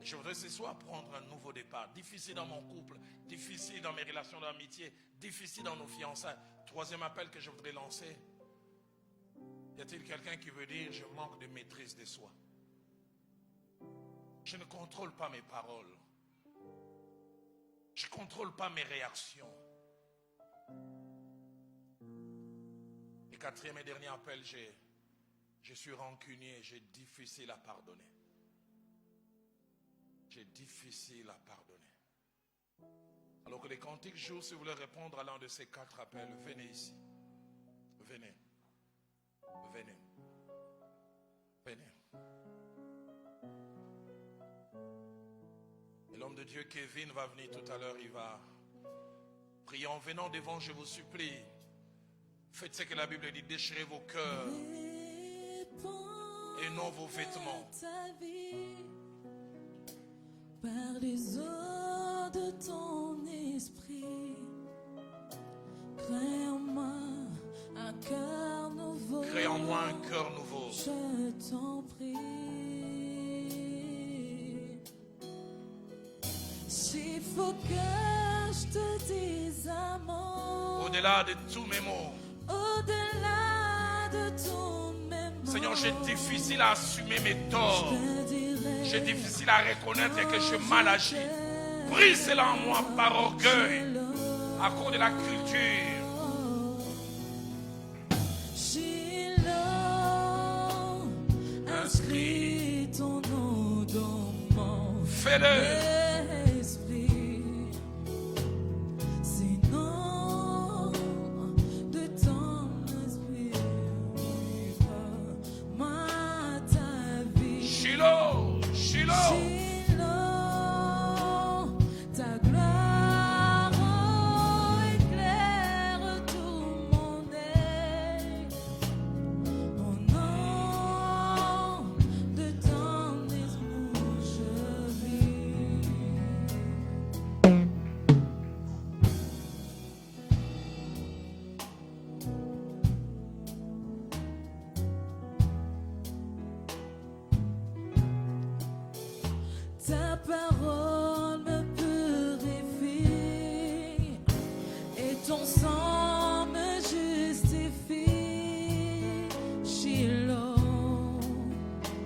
Et je voudrais ce soir prendre un nouveau départ. Difficile dans mon couple, difficile dans mes relations d'amitié, difficile dans nos fiançailles. Troisième appel que je voudrais lancer. Y a-t-il quelqu'un qui veut dire je manque de maîtrise de soi? Je ne contrôle pas mes paroles. Je ne contrôle pas mes réactions. Et quatrième et dernier appel, je suis rancunier, j'ai difficile à pardonner. J'ai difficile à pardonner. Alors que les cantiques jouent, si vous voulez répondre à l'un de ces 4 appels, venez ici. Venez. Venez. Venez. Et l'homme de Dieu, Kevin, va venir tout à l'heure. Il va prier en venant devant, je vous supplie. Faites ce que la Bible dit, déchirez vos cœurs et non vos vêtements.
Ta vie par les eaux de ton esprit. Crée en moi un cœur nouveau.
Crée en moi un cœur nouveau.
Je t'en prie. S'il faut que je te dise un mot.
Au-delà de tous mes mots.
Au-delà de tous mes mots.
Seigneur, j'ai difficile à assumer mes torts. J'ai difficile à reconnaître que je mal agi. Brise cela en moi par orgueil, à cause de la culture.
Inscris ton nom dans mon
Fais-le.
Sinon, de ton esprit, moi ta vie.
Shiloh, Shiloh.
Ta gloire éclaire tout mon œil. Au nom de ton esprit, je vis. Ta parole